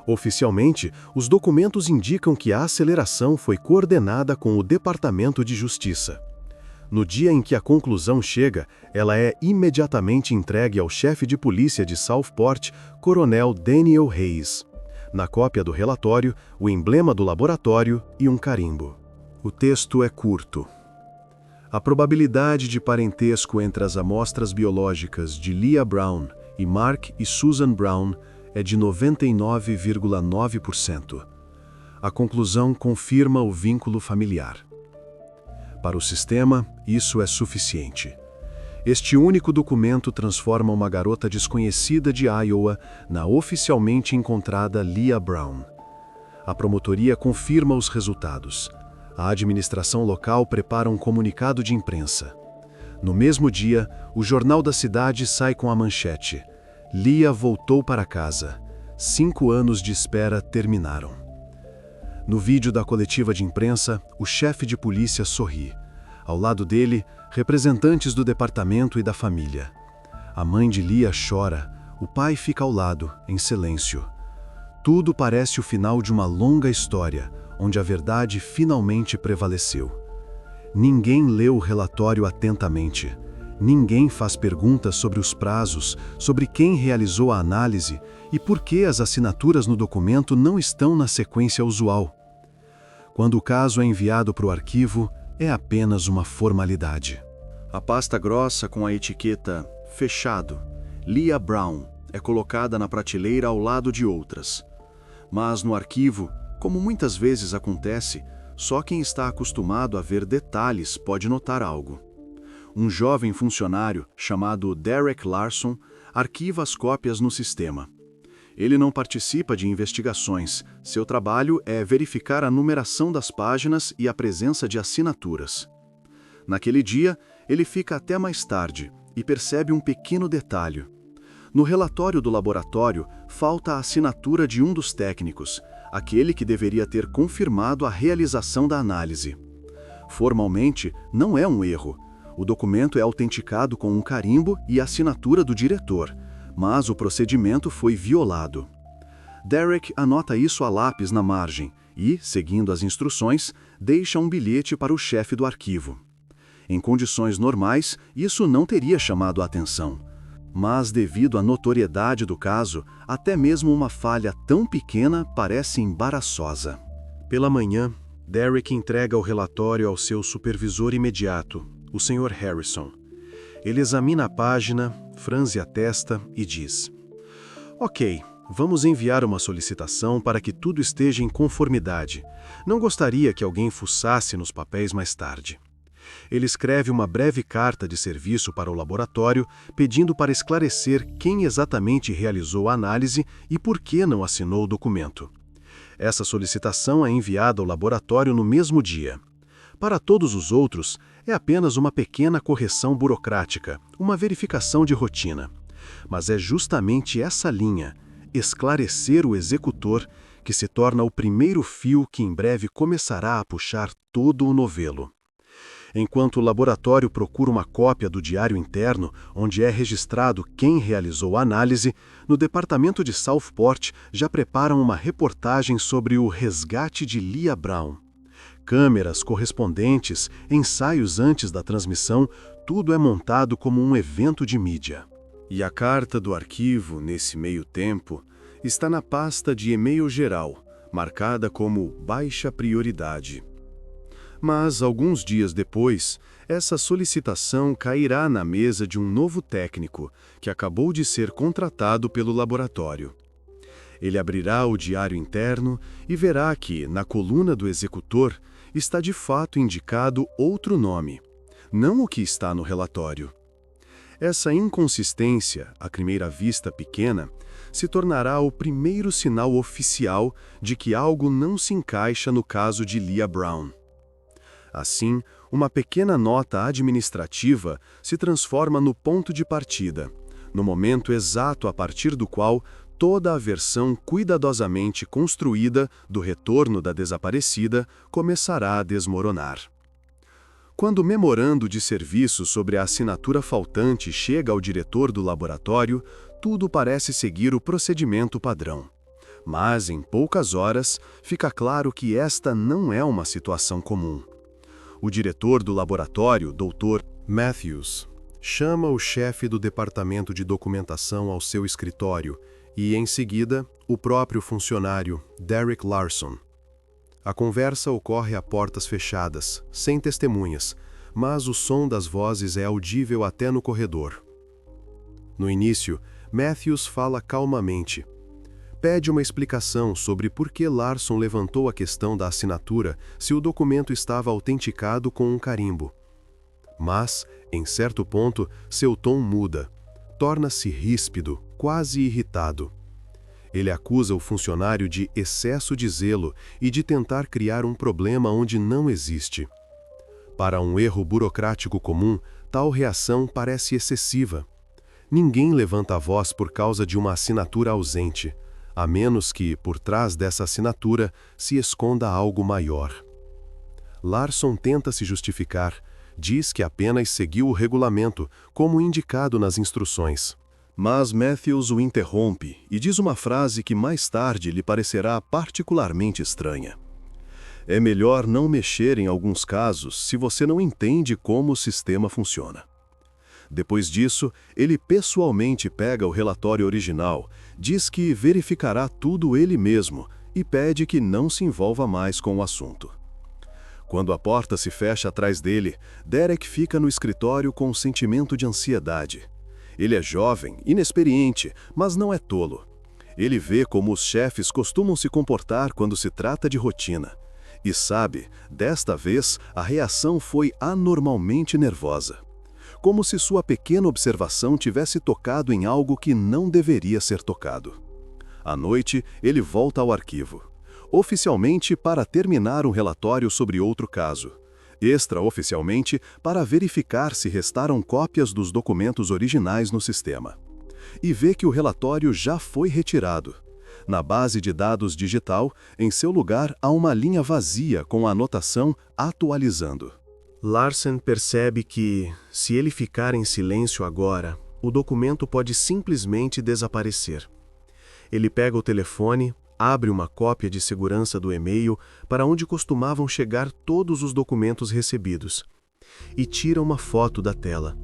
Oficialmente, os documentos indicam que a aceleração foi coordenada com o Departamento de Justiça. No dia em que a conclusão chega, ela é imediatamente entregue ao chefe de polícia de Southport, Coronel Daniel Hayes. Na cópia do relatório, o emblema do laboratório e um carimbo. O texto é curto. A probabilidade de parentesco entre as amostras biológicas de Leah Brown e Mark e Susan Brown é de 99,9%. A conclusão confirma o vínculo familiar. Para o sistema, isso é suficiente. Este único documento transforma uma garota desconhecida de Iowa na oficialmente encontrada Leah Brown. A promotoria confirma os resultados.
A administração local prepara um comunicado de imprensa. No mesmo dia, o jornal da cidade sai com a manchete: Leah voltou para casa. 5 anos de espera terminaram. No vídeo da coletiva de imprensa, o chefe de polícia sorri. Ao lado dele, representantes do departamento e da família. A mãe de Leah chora, o pai fica ao lado, em silêncio. Tudo parece o final de uma longa história, onde a verdade finalmente prevaleceu. Ninguém leu o relatório atentamente. Ninguém faz perguntas sobre os prazos, sobre quem realizou a análise e por que as assinaturas no documento não estão na sequência usual. Quando o caso é enviado para o arquivo, é apenas uma formalidade.
A pasta grossa com a etiqueta "Fechado, Leah Brown" é colocada na prateleira ao lado de outras. Mas no arquivo, como muitas vezes acontece, só quem está acostumado a ver detalhes pode notar algo. Um jovem funcionário, chamado Derek Larson, arquiva as cópias no sistema. Ele não participa de investigações, seu trabalho é verificar a numeração das páginas e a presença de assinaturas. Naquele dia, ele fica até mais tarde e percebe um pequeno detalhe. No relatório do laboratório, falta a assinatura de um dos técnicos, aquele que deveria ter confirmado a realização da análise. Formalmente, não é um erro. O documento é autenticado com um carimbo e a assinatura do diretor, mas o procedimento foi violado. Derek anota isso a lápis na margem e, seguindo as instruções, deixa um bilhete para o chefe do arquivo. Em condições normais, isso não teria chamado a atenção. Mas, devido à notoriedade do caso, até mesmo uma falha tão pequena parece embaraçosa.
Pela manhã, Derek entrega o relatório ao seu supervisor imediato, o Sr. Harrison. Ele examina a página, franze a testa e diz: Ok, vamos enviar uma solicitação para que tudo esteja em conformidade. Não gostaria que alguém fuçasse nos papéis mais tarde. Ele escreve uma breve carta de serviço para o laboratório, pedindo para esclarecer quem exatamente realizou a análise e por que não assinou o documento. Essa solicitação é enviada ao laboratório no mesmo dia. Para todos os outros, é apenas uma pequena correção burocrática, uma verificação de rotina. Mas é justamente essa linha, esclarecer o executor, que se torna o primeiro fio que em breve começará a puxar todo o novelo. Enquanto o laboratório procura uma cópia do diário interno, onde é registrado quem realizou a análise, no departamento de Southport já preparam uma reportagem sobre o resgate de Leah Brown. Câmeras, correspondentes, ensaios antes da transmissão, tudo é montado como um evento de mídia.
E a carta do arquivo, nesse meio tempo, está na pasta de e-mail geral, marcada como baixa prioridade. Mas, alguns dias depois, essa solicitação cairá na mesa de um novo técnico que acabou de ser contratado pelo laboratório. Ele abrirá o diário interno e verá que, na coluna do executor, está de fato indicado outro nome, não o que está no relatório. Essa inconsistência, à primeira vista pequena, se tornará o primeiro sinal oficial de que algo não se encaixa no caso de Leah Brown. Assim, uma pequena nota administrativa se transforma no ponto de partida, no momento exato a partir do qual toda a versão cuidadosamente construída do retorno da desaparecida começará a desmoronar. Quando o memorando de serviço sobre a assinatura faltante chega ao diretor do laboratório, tudo parece seguir o procedimento padrão. Mas, em poucas horas, fica claro que esta não é uma situação comum. O diretor do laboratório, Dr. Matthews, chama o chefe do departamento de documentação ao seu escritório e, em seguida, o próprio funcionário, Derek Larson. A conversa ocorre a portas fechadas, sem testemunhas, mas o som das vozes é audível até no corredor. No início, Matthews fala calmamente. Pede uma explicação sobre por que Larson levantou a questão da assinatura se o documento estava autenticado com um carimbo. Mas, em certo ponto, seu tom muda. Torna-se ríspido, quase irritado.
Ele acusa o funcionário de excesso de zelo e de tentar criar um problema onde não existe. Para um erro burocrático comum, tal reação parece excessiva. Ninguém levanta a voz por causa de uma assinatura ausente, a menos que, por trás dessa assinatura, se esconda algo maior. Larson tenta se justificar, diz que apenas seguiu o regulamento, como indicado nas instruções. Mas Matthews o interrompe e diz uma frase que mais tarde lhe parecerá particularmente estranha. É melhor não mexer em alguns casos se você não entende como o sistema funciona. Depois disso, ele pessoalmente pega o relatório original, diz que verificará tudo ele mesmo e pede que não se envolva mais com o assunto. Quando a porta se fecha atrás dele, Derek fica no escritório com um sentimento de ansiedade. Ele é jovem, inexperiente, mas não é tolo. Ele vê como os chefes costumam se comportar quando se trata de rotina. E sabe, desta vez, a reação foi anormalmente nervosa. Como se sua pequena observação tivesse tocado em algo que não deveria ser tocado. À noite, ele volta ao arquivo. Oficialmente para terminar um relatório sobre outro caso. Extraoficialmente para verificar se restaram cópias dos documentos originais no sistema. E vê que o relatório já foi retirado. Na base de dados digital, em seu lugar há uma linha vazia com a anotação atualizando.
Larson percebe que, se ele ficar em silêncio agora, o documento pode simplesmente desaparecer. Ele pega o telefone, abre uma cópia de segurança do e-mail para onde costumavam chegar todos os documentos recebidos e tira uma foto da tela.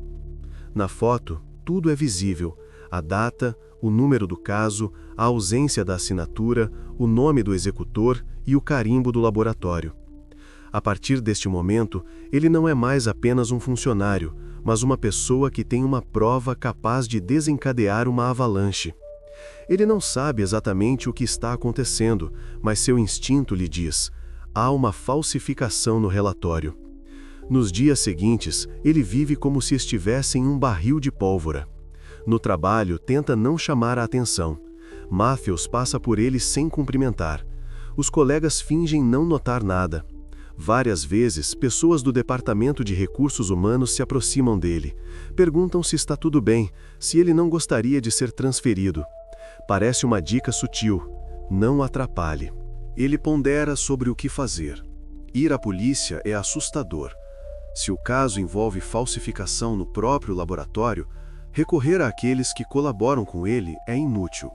Na foto, tudo é visível: a data, o número do caso, a ausência da assinatura, o nome do executor e o carimbo do laboratório. A partir deste momento, ele não é mais apenas um funcionário, mas uma pessoa que tem uma prova capaz de desencadear uma avalanche. Ele não sabe exatamente o que está acontecendo, mas seu instinto lhe diz: há uma falsificação no relatório. Nos dias seguintes, ele vive como se estivesse em um barril de pólvora. No trabalho, tenta não chamar a atenção. Matthews passa por ele sem cumprimentar. Os colegas fingem não notar nada. Várias vezes, pessoas do Departamento de Recursos Humanos se aproximam dele. Perguntam se está tudo bem, se ele não gostaria de ser transferido. Parece uma dica sutil: não atrapalhe. Ele pondera sobre o que fazer. Ir à polícia é assustador. Se o caso envolve falsificação no próprio laboratório, recorrer àqueles que colaboram com ele é inútil.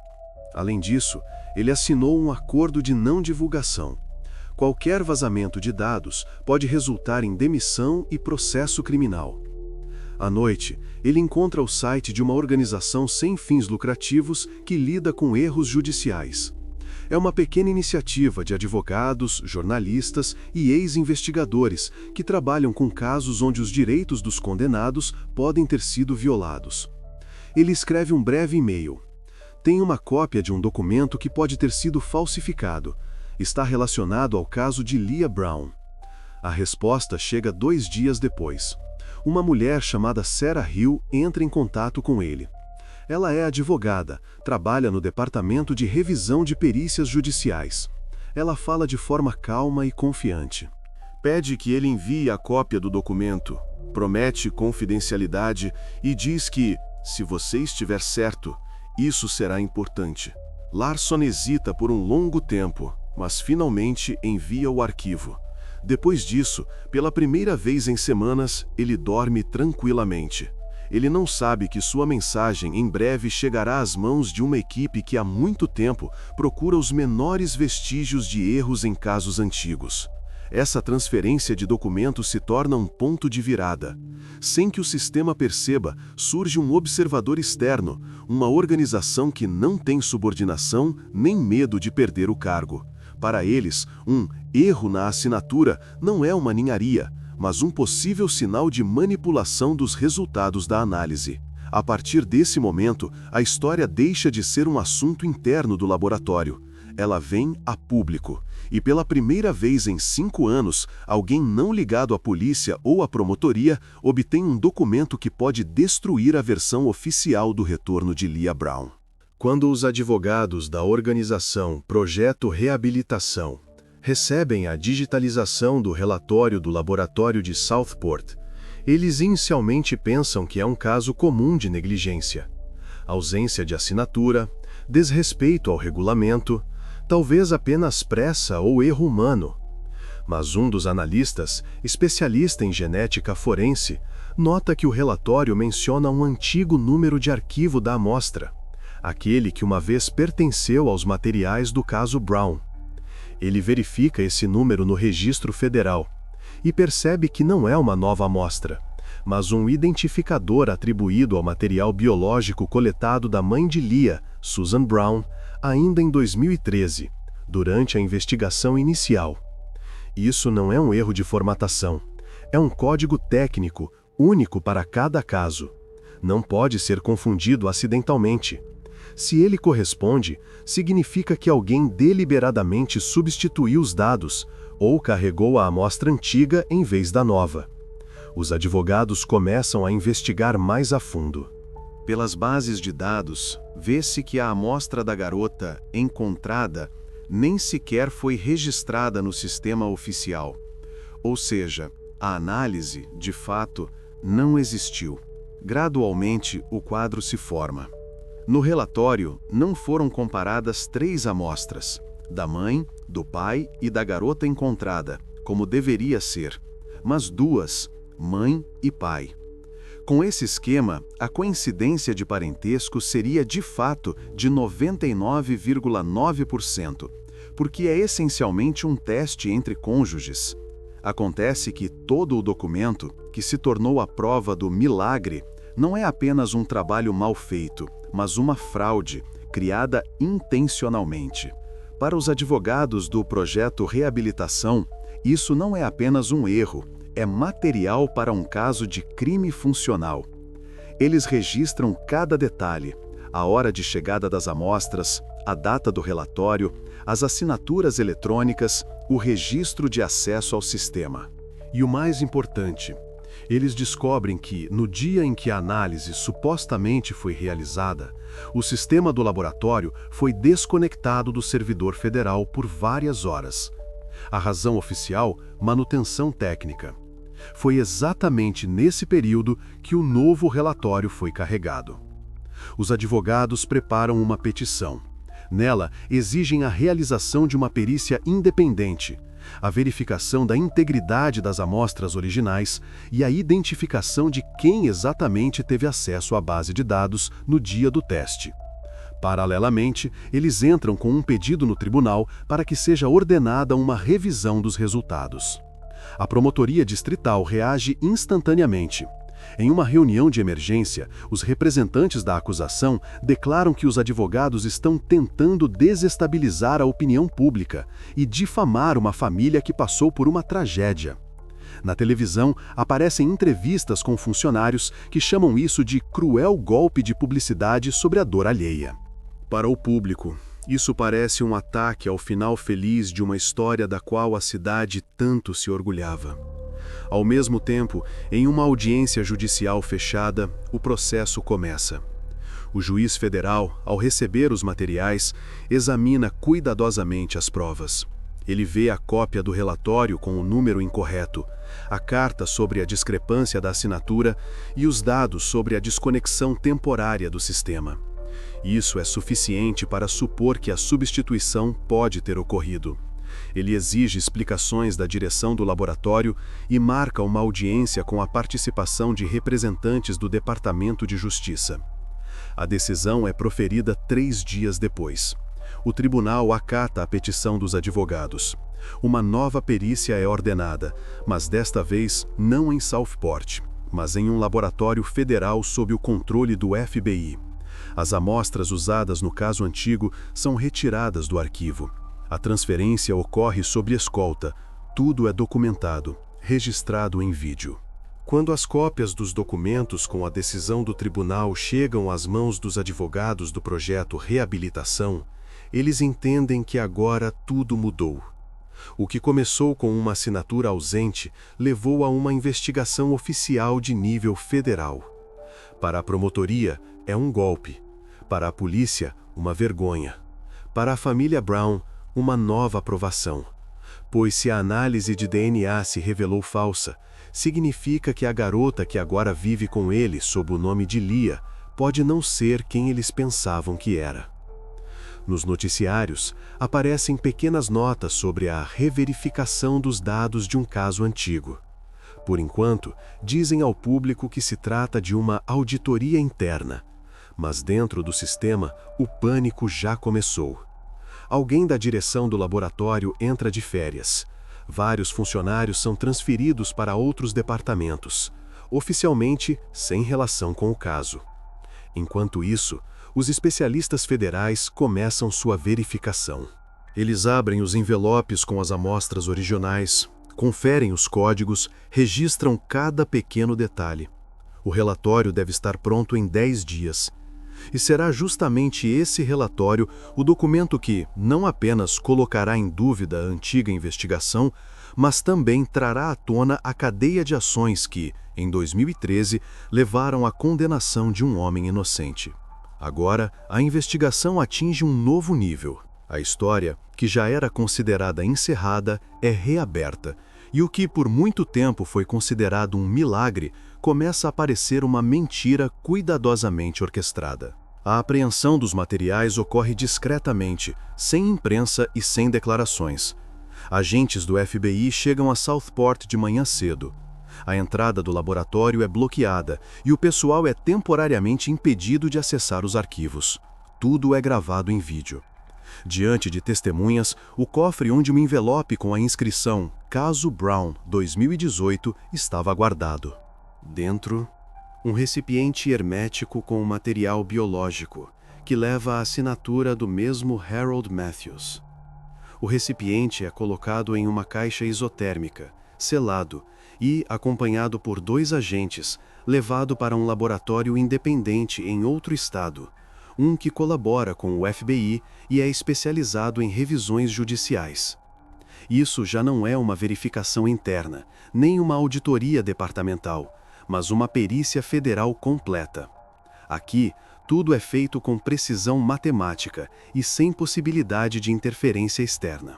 Além disso, ele assinou um acordo de não divulgação. Qualquer vazamento de dados pode resultar em demissão e processo criminal. À noite, ele encontra o site de uma organização sem fins lucrativos que lida com erros judiciais. É uma pequena iniciativa de advogados, jornalistas e ex-investigadores que trabalham com casos onde os direitos dos condenados podem ter sido violados. Ele escreve um breve e-mail. Tem uma cópia de um documento que pode ter sido falsificado. Está relacionado ao caso de Leah Brown. A resposta chega 2 dias depois. Uma mulher chamada Sarah Hill entra em contato com ele. Ela é advogada, trabalha no Departamento de Revisão de Perícias Judiciais. Ela fala de forma calma e confiante. Pede que ele envie a cópia do documento, promete confidencialidade e diz que, se você estiver certo, isso será importante. Larson hesita por um longo tempo, mas finalmente envia o arquivo. Depois disso, pela primeira vez em semanas, ele dorme tranquilamente. Ele não sabe que sua mensagem em breve chegará às mãos de uma equipe que há muito tempo procura os menores vestígios de erros em casos antigos. Essa transferência de documentos se torna um ponto de virada. Sem que o sistema perceba, surge um observador externo, uma organização que não tem subordinação nem medo de perder o cargo. Para eles, um erro na assinatura não é uma ninharia, mas um possível sinal de manipulação dos resultados da análise. A partir desse momento, a história deixa de ser um assunto interno do laboratório. Ela vem a público. E pela primeira vez em 5 anos, alguém não ligado à polícia ou à promotoria obtém um documento que pode destruir a versão oficial do retorno de Leah Brown. Quando os advogados da organização Projeto Reabilitação recebem a digitalização do relatório do laboratório de Southport, eles inicialmente pensam que é um caso comum de negligência. Ausência de assinatura, desrespeito ao regulamento, talvez apenas pressa ou erro humano. Mas um dos analistas, especialista em genética forense, nota que o relatório menciona um antigo número de arquivo da amostra, aquele que uma vez pertenceu aos materiais do caso Brown. Ele verifica esse número no registro federal e percebe que não é uma nova amostra, mas um identificador atribuído ao material biológico coletado da mãe de Leah, Susan Brown, ainda em 2013, durante a investigação inicial. Isso não é um erro de formatação, é um código técnico único para cada caso. Não pode ser confundido acidentalmente. Se ele corresponde, significa que alguém deliberadamente substituiu os dados ou carregou a amostra antiga em vez da nova. Os advogados começam a investigar mais a fundo.
Pelas bases de dados, vê-se que a amostra da garota encontrada nem sequer foi registrada no sistema oficial. Ou seja, a análise, de fato, não existiu. Gradualmente, o quadro se forma. No relatório, não foram comparadas 3 amostras, da mãe, do pai e da garota encontrada, como deveria ser, mas 2, mãe e pai. Com esse esquema, a coincidência de parentesco seria de fato de 99,9%, porque é essencialmente um teste entre cônjuges. Acontece que todo o documento, que se tornou a prova do milagre, não é apenas um trabalho mal feito, mas uma fraude, criada intencionalmente. Para os advogados do projeto Reabilitação, isso não é apenas um erro, é material para um caso de crime funcional. Eles registram cada detalhe, a hora de chegada das amostras, a data do relatório, as assinaturas eletrônicas, o registro de acesso ao sistema.
E o mais importante, eles descobrem que, no dia em que a análise supostamente foi realizada, o sistema do laboratório foi desconectado do servidor federal por várias horas. A razão oficial, manutenção técnica. Foi exatamente nesse período que o novo relatório foi carregado. Os advogados preparam uma petição. Nela, exigem a realização de uma perícia independente, a verificação da integridade das amostras originais e a identificação de quem exatamente teve acesso à base de dados no dia do teste. Paralelamente, eles entram com um pedido no tribunal para que seja ordenada uma revisão dos resultados. A promotoria distrital reage instantaneamente. Em uma reunião de emergência, os representantes da acusação declaram que os advogados estão tentando desestabilizar a opinião pública e difamar uma família que passou por uma tragédia. Na televisão, aparecem entrevistas com funcionários que chamam isso de cruel golpe de publicidade sobre a dor alheia. Para o público, isso parece um ataque ao final feliz de uma história da qual a cidade tanto se orgulhava. Ao mesmo tempo, em uma audiência judicial fechada, o processo começa. O juiz federal, ao receber os materiais, examina cuidadosamente as provas. Ele vê a cópia do relatório com o número incorreto, a carta sobre a discrepância da assinatura e os dados sobre a desconexão temporária do sistema. Isso é suficiente para supor que a substituição pode ter ocorrido. Ele exige explicações da direção do laboratório e marca uma audiência com a participação de representantes do Departamento de Justiça. A decisão é proferida 3 dias depois. O tribunal acata a petição dos advogados. Uma nova perícia é ordenada, mas desta vez não em Southport, mas em um laboratório federal sob o controle do FBI. As amostras usadas no caso antigo são retiradas do arquivo. A transferência ocorre sob escolta. Tudo é documentado, registrado em vídeo. Quando as cópias dos documentos com a decisão do tribunal chegam às mãos dos advogados do projeto Reabilitação, eles entendem que agora tudo mudou. O que começou com uma assinatura ausente levou a uma investigação oficial de nível federal. Para a promotoria, é um golpe. Para a polícia, uma vergonha. Para a família Brown, uma nova aprovação. Pois se a análise de DNA se revelou falsa, significa que a garota que agora vive com ele sob o nome de Leah pode não ser quem eles pensavam que era. Nos noticiários, aparecem pequenas notas sobre a reverificação dos dados de um caso antigo. Por enquanto, dizem ao público que se trata de uma auditoria interna. Mas dentro do sistema, o pânico já começou. Alguém da direção do laboratório entra de férias. Vários funcionários são transferidos para outros departamentos, oficialmente sem relação com o caso. Enquanto isso, os especialistas federais começam sua verificação. Eles abrem os envelopes com as amostras originais, conferem os códigos, registram cada pequeno detalhe. O relatório deve estar pronto em 10 dias. E será justamente esse relatório o documento que não apenas colocará em dúvida a antiga investigação, mas também trará à tona a cadeia de ações que, em 2013, levaram à condenação de um homem inocente. Agora, a investigação atinge um novo nível. A história, que já era considerada encerrada, é reaberta, e o que por muito tempo foi considerado um milagre começa a parecer uma mentira cuidadosamente orquestrada. A apreensão dos materiais ocorre discretamente, sem imprensa e sem declarações. Agentes do FBI chegam a Southport de manhã cedo. A entrada do laboratório é bloqueada e o pessoal é temporariamente impedido de acessar os arquivos. Tudo é gravado em vídeo. Diante de testemunhas, o cofre onde um envelope com a inscrição Caso Brown 2018 estava guardado. Dentro, um recipiente hermético com material biológico, que leva a assinatura do mesmo Harold Matthews. O recipiente é colocado em uma caixa isotérmica, selado e, acompanhado por 2 agentes, levado para um laboratório independente em outro estado, um que colabora com o FBI e é especializado em revisões judiciais. Isso já não é uma verificação interna, nem uma auditoria departamental, mas uma perícia federal completa. Aqui, tudo é feito com precisão matemática e sem possibilidade de interferência externa.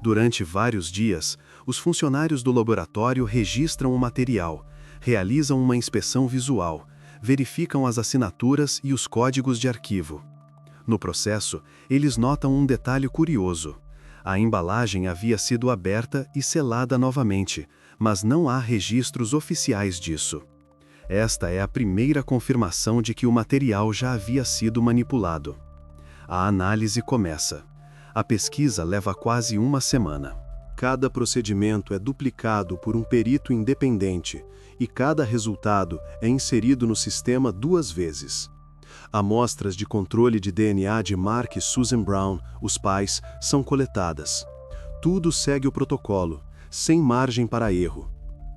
Durante vários dias, os funcionários do laboratório registram o material, realizam uma inspeção visual, verificam as assinaturas e os códigos de arquivo. No processo, eles notam um detalhe curioso. A embalagem havia sido aberta e selada novamente, mas não há registros oficiais disso. Esta é a primeira confirmação de que o material já havia sido manipulado. A análise começa. A pesquisa leva quase uma semana. Cada procedimento é duplicado por um perito independente e cada resultado é inserido no sistema 2 vezes. Amostras de controle de DNA de Mark e Susan Brown, os pais, são coletadas. Tudo segue o protocolo, sem margem para erro.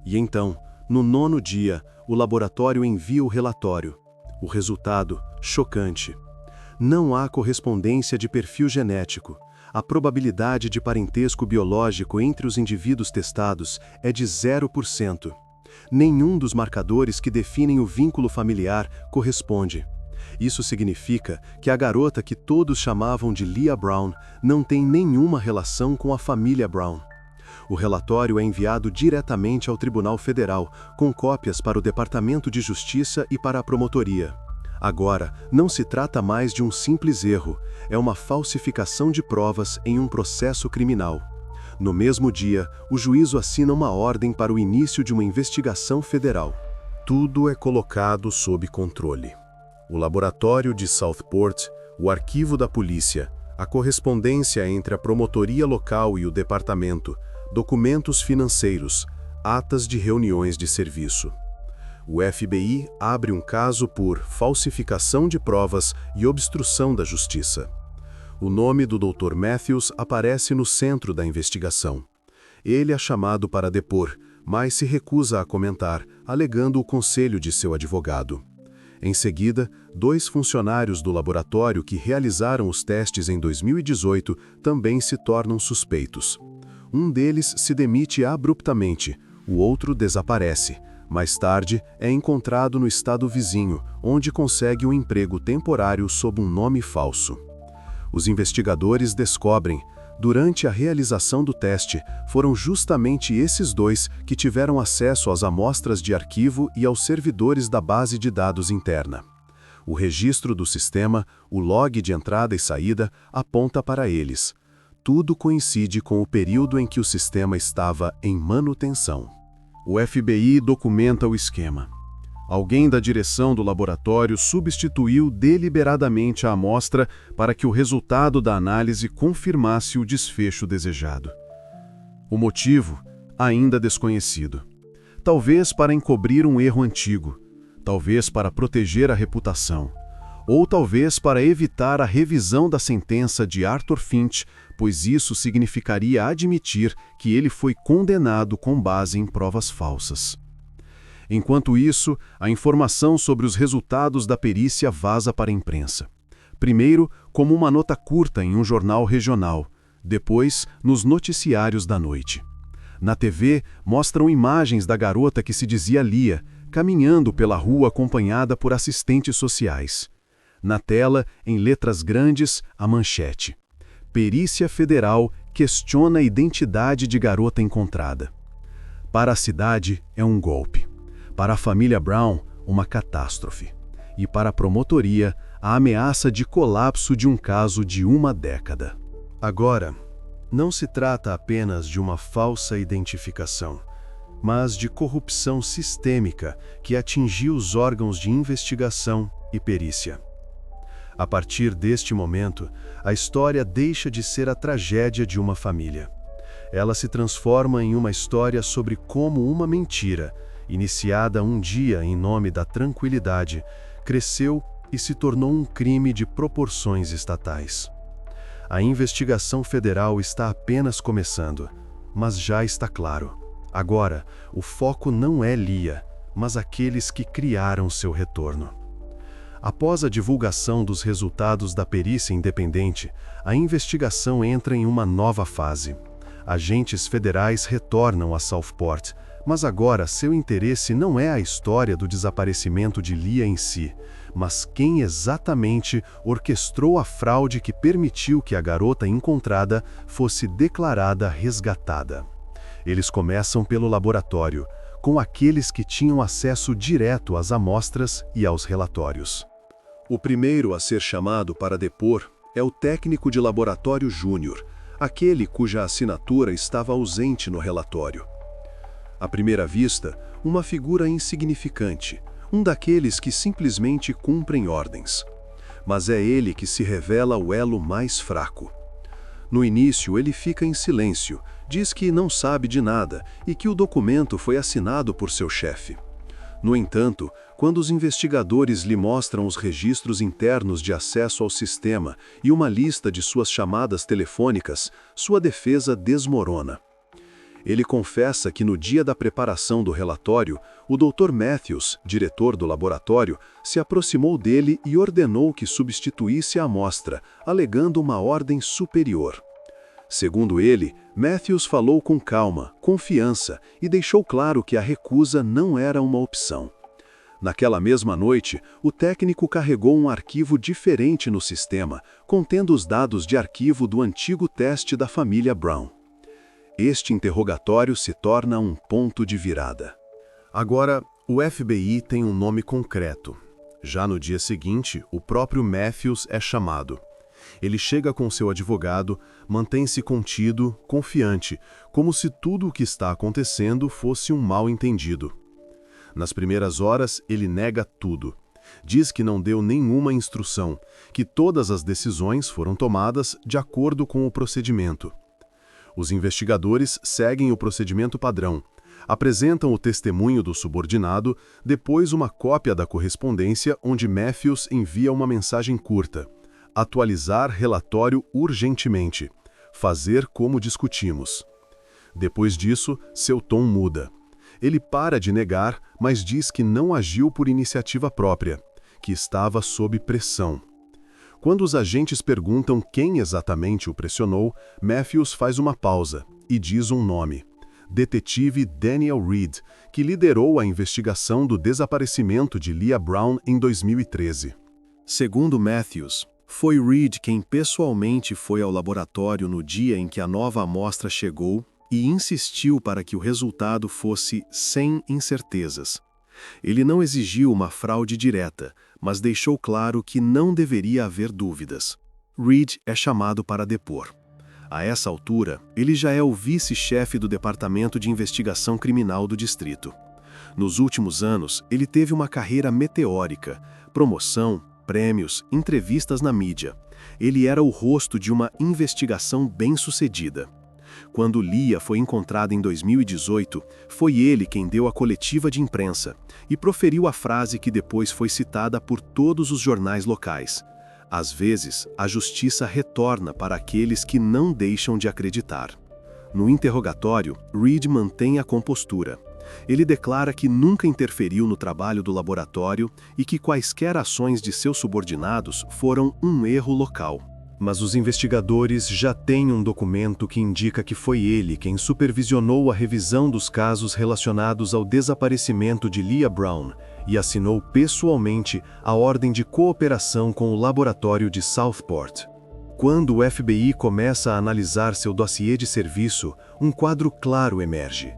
E então, no 9º dia, o laboratório envia o relatório. O resultado, chocante. Não há correspondência de perfil genético. A probabilidade de parentesco biológico entre os indivíduos testados é de 0%. Nenhum dos marcadores que definem o vínculo familiar corresponde. Isso significa que a garota que todos chamavam de Leah Brown não tem nenhuma relação com a família Brown. O relatório é enviado diretamente ao Tribunal Federal, com cópias para o Departamento de Justiça e para a Promotoria. Agora, não se trata mais de um simples erro, é uma falsificação de provas em um processo criminal. No mesmo dia, o juízo assina uma ordem para o início de uma investigação federal. Tudo é colocado sob controle. O laboratório de Southport, o arquivo da polícia, a correspondência entre a promotoria local e o departamento, documentos financeiros, atas de reuniões de serviço. O FBI abre um caso por falsificação de provas e obstrução da justiça. O nome do Dr. Matthews aparece no centro da investigação. Ele é chamado para depor, mas se recusa a comentar, alegando o conselho de seu advogado. Em seguida, 2 funcionários do laboratório que realizaram os testes em 2018 também se tornam suspeitos. Um deles se demite abruptamente, o outro desaparece,
Mais tarde, é encontrado no estado vizinho, onde consegue um emprego temporário sob um nome falso. Os investigadores descobrem, durante a realização do teste, foram justamente esses dois que tiveram acesso às amostras de arquivo e aos servidores da base de dados interna. O registro do sistema, o log de entrada e saída, aponta para eles. Tudo coincide com o período em que o sistema estava em manutenção. O FBI documenta o esquema. Alguém da direção do laboratório substituiu deliberadamente a amostra para que o resultado da análise confirmasse o desfecho desejado. O motivo, ainda desconhecido. Talvez para encobrir um erro antigo, talvez para proteger a reputação, ou talvez para evitar a revisão da sentença de Arthur Finch, pois isso significaria admitir que ele foi condenado com base em provas falsas. Enquanto isso, a informação sobre os resultados da perícia vaza para a imprensa. Primeiro, como uma nota curta em um jornal regional, depois, nos noticiários da noite. Na TV, mostram imagens da garota que se dizia Lia, caminhando pela rua acompanhada por assistentes sociais. Na tela, em letras grandes, a manchete. Perícia Federal questiona a identidade de garota encontrada. Para a cidade, é um golpe. Para a família Brown, uma catástrofe. E para a promotoria, a ameaça de colapso de um caso de uma década. Agora, não se trata apenas de uma falsa identificação, mas de corrupção sistêmica que atingiu os órgãos de investigação e perícia. A partir deste momento, a história deixa de ser a tragédia de uma família. Ela se transforma em uma história sobre como uma mentira, iniciada um dia em nome da tranquilidade, cresceu e se tornou um crime de proporções estatais. A investigação federal está apenas começando, mas já está claro. Agora, o foco não é Lia, mas aqueles que criaram seu retorno. Após a divulgação dos resultados da perícia independente, a investigação entra em uma nova fase. Agentes federais retornam a Southport, mas agora seu interesse não é a história do desaparecimento de Lia em si, mas quem exatamente orquestrou a fraude que permitiu que a garota encontrada fosse declarada resgatada. Eles começam pelo laboratório, com aqueles que tinham acesso direto às amostras e aos relatórios. O primeiro a ser chamado para depor é o técnico de laboratório júnior, aquele cuja assinatura estava ausente no relatório. À primeira vista, uma figura insignificante, um daqueles que simplesmente cumprem ordens. Mas é ele que se revela o elo mais fraco. No início, ele fica em silêncio, diz que não sabe de nada e que o documento foi assinado por seu chefe. No entanto, quando os investigadores lhe mostram os registros internos de acesso ao sistema e uma lista de suas chamadas telefônicas, sua defesa desmorona. Ele confessa que no dia da preparação do relatório, o Dr. Matthews, diretor do laboratório, se aproximou dele e ordenou que substituísse a amostra, alegando uma ordem superior. Segundo ele, Matthews falou com calma, confiança e deixou claro que a recusa não era uma opção. Naquela mesma noite, o técnico carregou um arquivo diferente no sistema, contendo os dados de arquivo do antigo teste da família Brown. Este interrogatório se torna um ponto de virada. Agora, o FBI tem um nome concreto. Já no dia seguinte, o próprio Matthews é chamado. Ele chega com seu advogado, mantém-se contido, confiante, como se tudo o que está acontecendo fosse um mal-entendido. Nas primeiras horas, ele nega tudo. Diz que não deu nenhuma instrução, que todas as decisões foram tomadas de acordo com o procedimento. Os investigadores seguem o procedimento padrão, apresentam o testemunho do subordinado, depois uma cópia da correspondência onde Matthews envia uma mensagem curta. Atualizar relatório urgentemente. Fazer como discutimos. Depois disso, seu tom muda. Ele para de negar, mas diz que não agiu por iniciativa própria, que estava sob pressão. Quando os agentes perguntam quem exatamente o pressionou, Matthews faz uma pausa e diz um nome. detetive Daniel Reed, que liderou a investigação do desaparecimento de Leah Brown em 2013.
Segundo Matthews, foi Reed quem pessoalmente foi ao laboratório no dia em que a nova amostra chegou e insistiu para que o resultado fosse sem incertezas. Ele não exigiu uma fraude direta, mas deixou claro que não deveria haver dúvidas. Reed é chamado para depor. A essa altura, ele já é o vice-chefe do Departamento de Investigação Criminal do Distrito. Nos últimos anos, ele teve uma carreira meteórica, promoção, prêmios, entrevistas na mídia. Ele era o rosto de uma investigação bem-sucedida. Quando Leah foi encontrada em 2018, foi ele quem deu a coletiva de imprensa e proferiu a frase que depois foi citada por todos os jornais locais. Às vezes, a justiça retorna para aqueles que não deixam de acreditar. No interrogatório, Reed mantém a compostura. Ele declara que nunca interferiu no trabalho do laboratório e que quaisquer ações de seus subordinados foram um erro local.
Mas os investigadores já têm um documento que indica que foi ele quem supervisionou a revisão dos casos relacionados ao desaparecimento de Leah Brown e assinou pessoalmente a ordem de cooperação com o laboratório de Southport. Quando o FBI começa a analisar seu dossiê de serviço, um quadro claro emerge.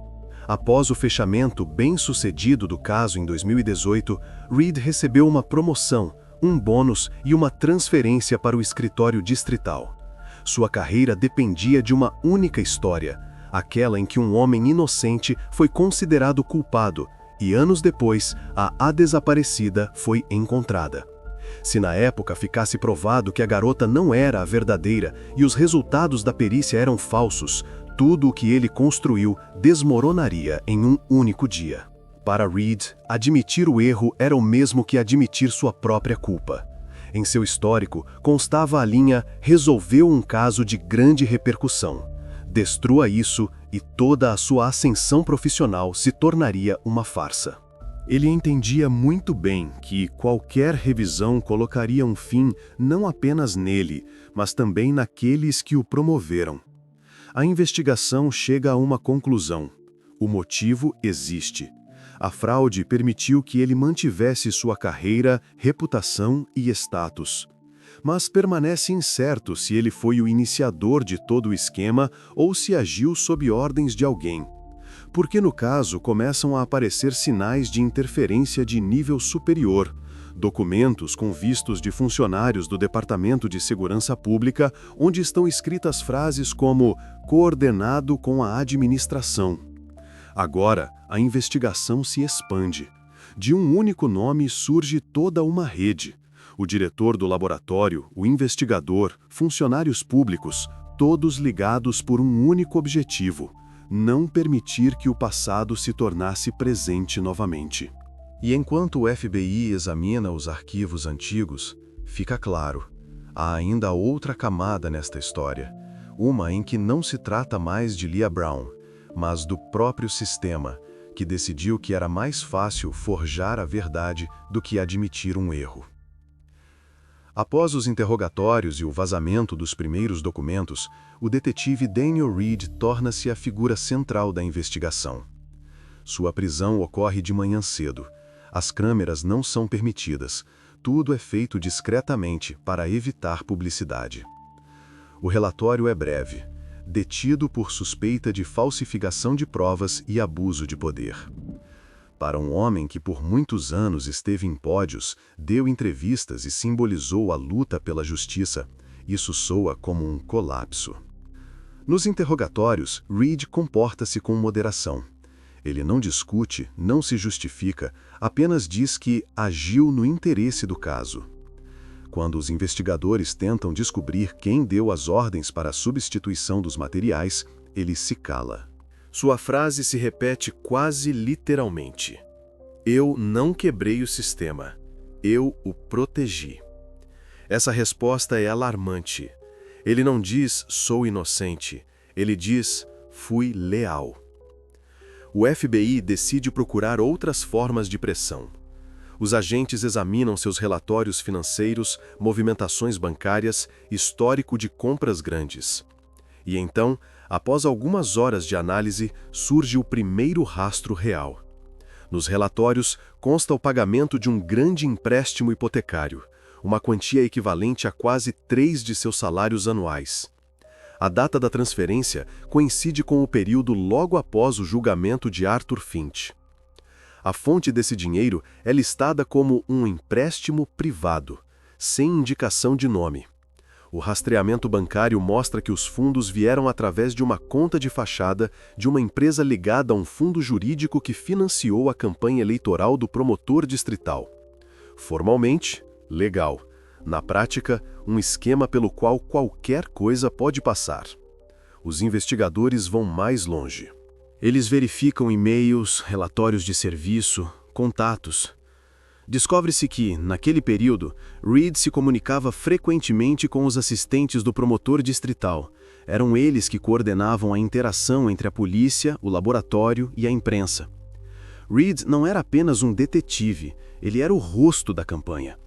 Após o fechamento bem-sucedido do caso em 2018, Reed recebeu uma promoção, um bônus e uma transferência para o escritório distrital. Sua carreira dependia de uma única história, aquela em que um homem inocente foi considerado culpado e anos depois, a desaparecida foi encontrada. Se na época ficasse provado que a garota não era a verdadeira e os resultados da perícia eram falsos, tudo o que ele construiu desmoronaria em um único dia. Para Reed, admitir o erro era o mesmo que admitir sua própria culpa. Em seu histórico, constava a linha "resolveu um caso de grande repercussão". Destrua isso e toda a sua ascensão profissional se tornaria uma farsa. Ele entendia muito bem que qualquer revisão colocaria um fim não apenas nele, mas também naqueles que o promoveram. A investigação chega a uma conclusão. O motivo existe. A fraude permitiu que ele mantivesse sua carreira, reputação e status. Mas permanece incerto se ele foi o iniciador de todo o esquema ou se agiu sob ordens de alguém. Porque no caso começam a aparecer sinais de interferência de nível superior, documentos com vistos de funcionários do Departamento de Segurança Pública, onde estão escritas frases como "coordenado com a administração". Agora, a investigação se expande. De um único nome surge toda uma rede. O diretor do laboratório, o investigador, funcionários públicos, todos ligados por um único objetivo: não permitir que o passado se tornasse presente novamente. E enquanto o FBI examina os arquivos antigos, fica claro, há ainda outra camada nesta história, uma em que não se trata mais de Leah Brown, mas do próprio sistema, que decidiu que era mais fácil forjar a verdade do que admitir um erro. Após os interrogatórios e o vazamento dos primeiros documentos, o detetive Daniel Reed torna-se a figura central da investigação. Sua prisão ocorre de manhã cedo. As câmeras não são permitidas. Tudo é feito discretamente para evitar publicidade. O relatório é breve. Detido por suspeita de falsificação de provas e abuso de poder. Para um homem que por muitos anos esteve em pódios, deu entrevistas e simbolizou a luta pela justiça, isso soa como um colapso. Nos interrogatórios, Reed comporta-se com moderação. Ele não discute, não se justifica, apenas diz que agiu no interesse do caso. Quando os investigadores tentam descobrir quem deu as ordens para a substituição dos materiais, ele se cala.
Sua frase se repete quase literalmente. Eu não quebrei o sistema. Eu o protegi. Essa resposta é alarmante. Ele não diz, sou inocente. Ele diz, fui leal. O FBI decide procurar outras formas de pressão. Os agentes examinam seus relatórios financeiros, movimentações bancárias, histórico de compras grandes. E então, Após algumas horas de análise, surge o primeiro rastro real. Nos relatórios, consta o pagamento de um grande empréstimo hipotecário, uma quantia equivalente a quase 3 de seus salários anuais. A data da transferência coincide com o período logo após o julgamento de Arthur Finch. A fonte desse dinheiro é listada como um empréstimo privado, sem indicação de nome. O rastreamento bancário mostra que os fundos vieram através de uma conta de fachada de uma empresa ligada a um fundo jurídico que financiou a campanha eleitoral do promotor distrital. Formalmente, legal. Na prática, um esquema pelo qual qualquer coisa pode passar. Os investigadores vão mais longe. Eles verificam e-mails, relatórios de serviço, contatos. Descobre-se que, naquele período, Reed se comunicava frequentemente com os assistentes do promotor distrital. Eram eles que coordenavam a interação entre a polícia, o laboratório e a imprensa. Reed não era apenas um detetive, ele era o rosto da campanha.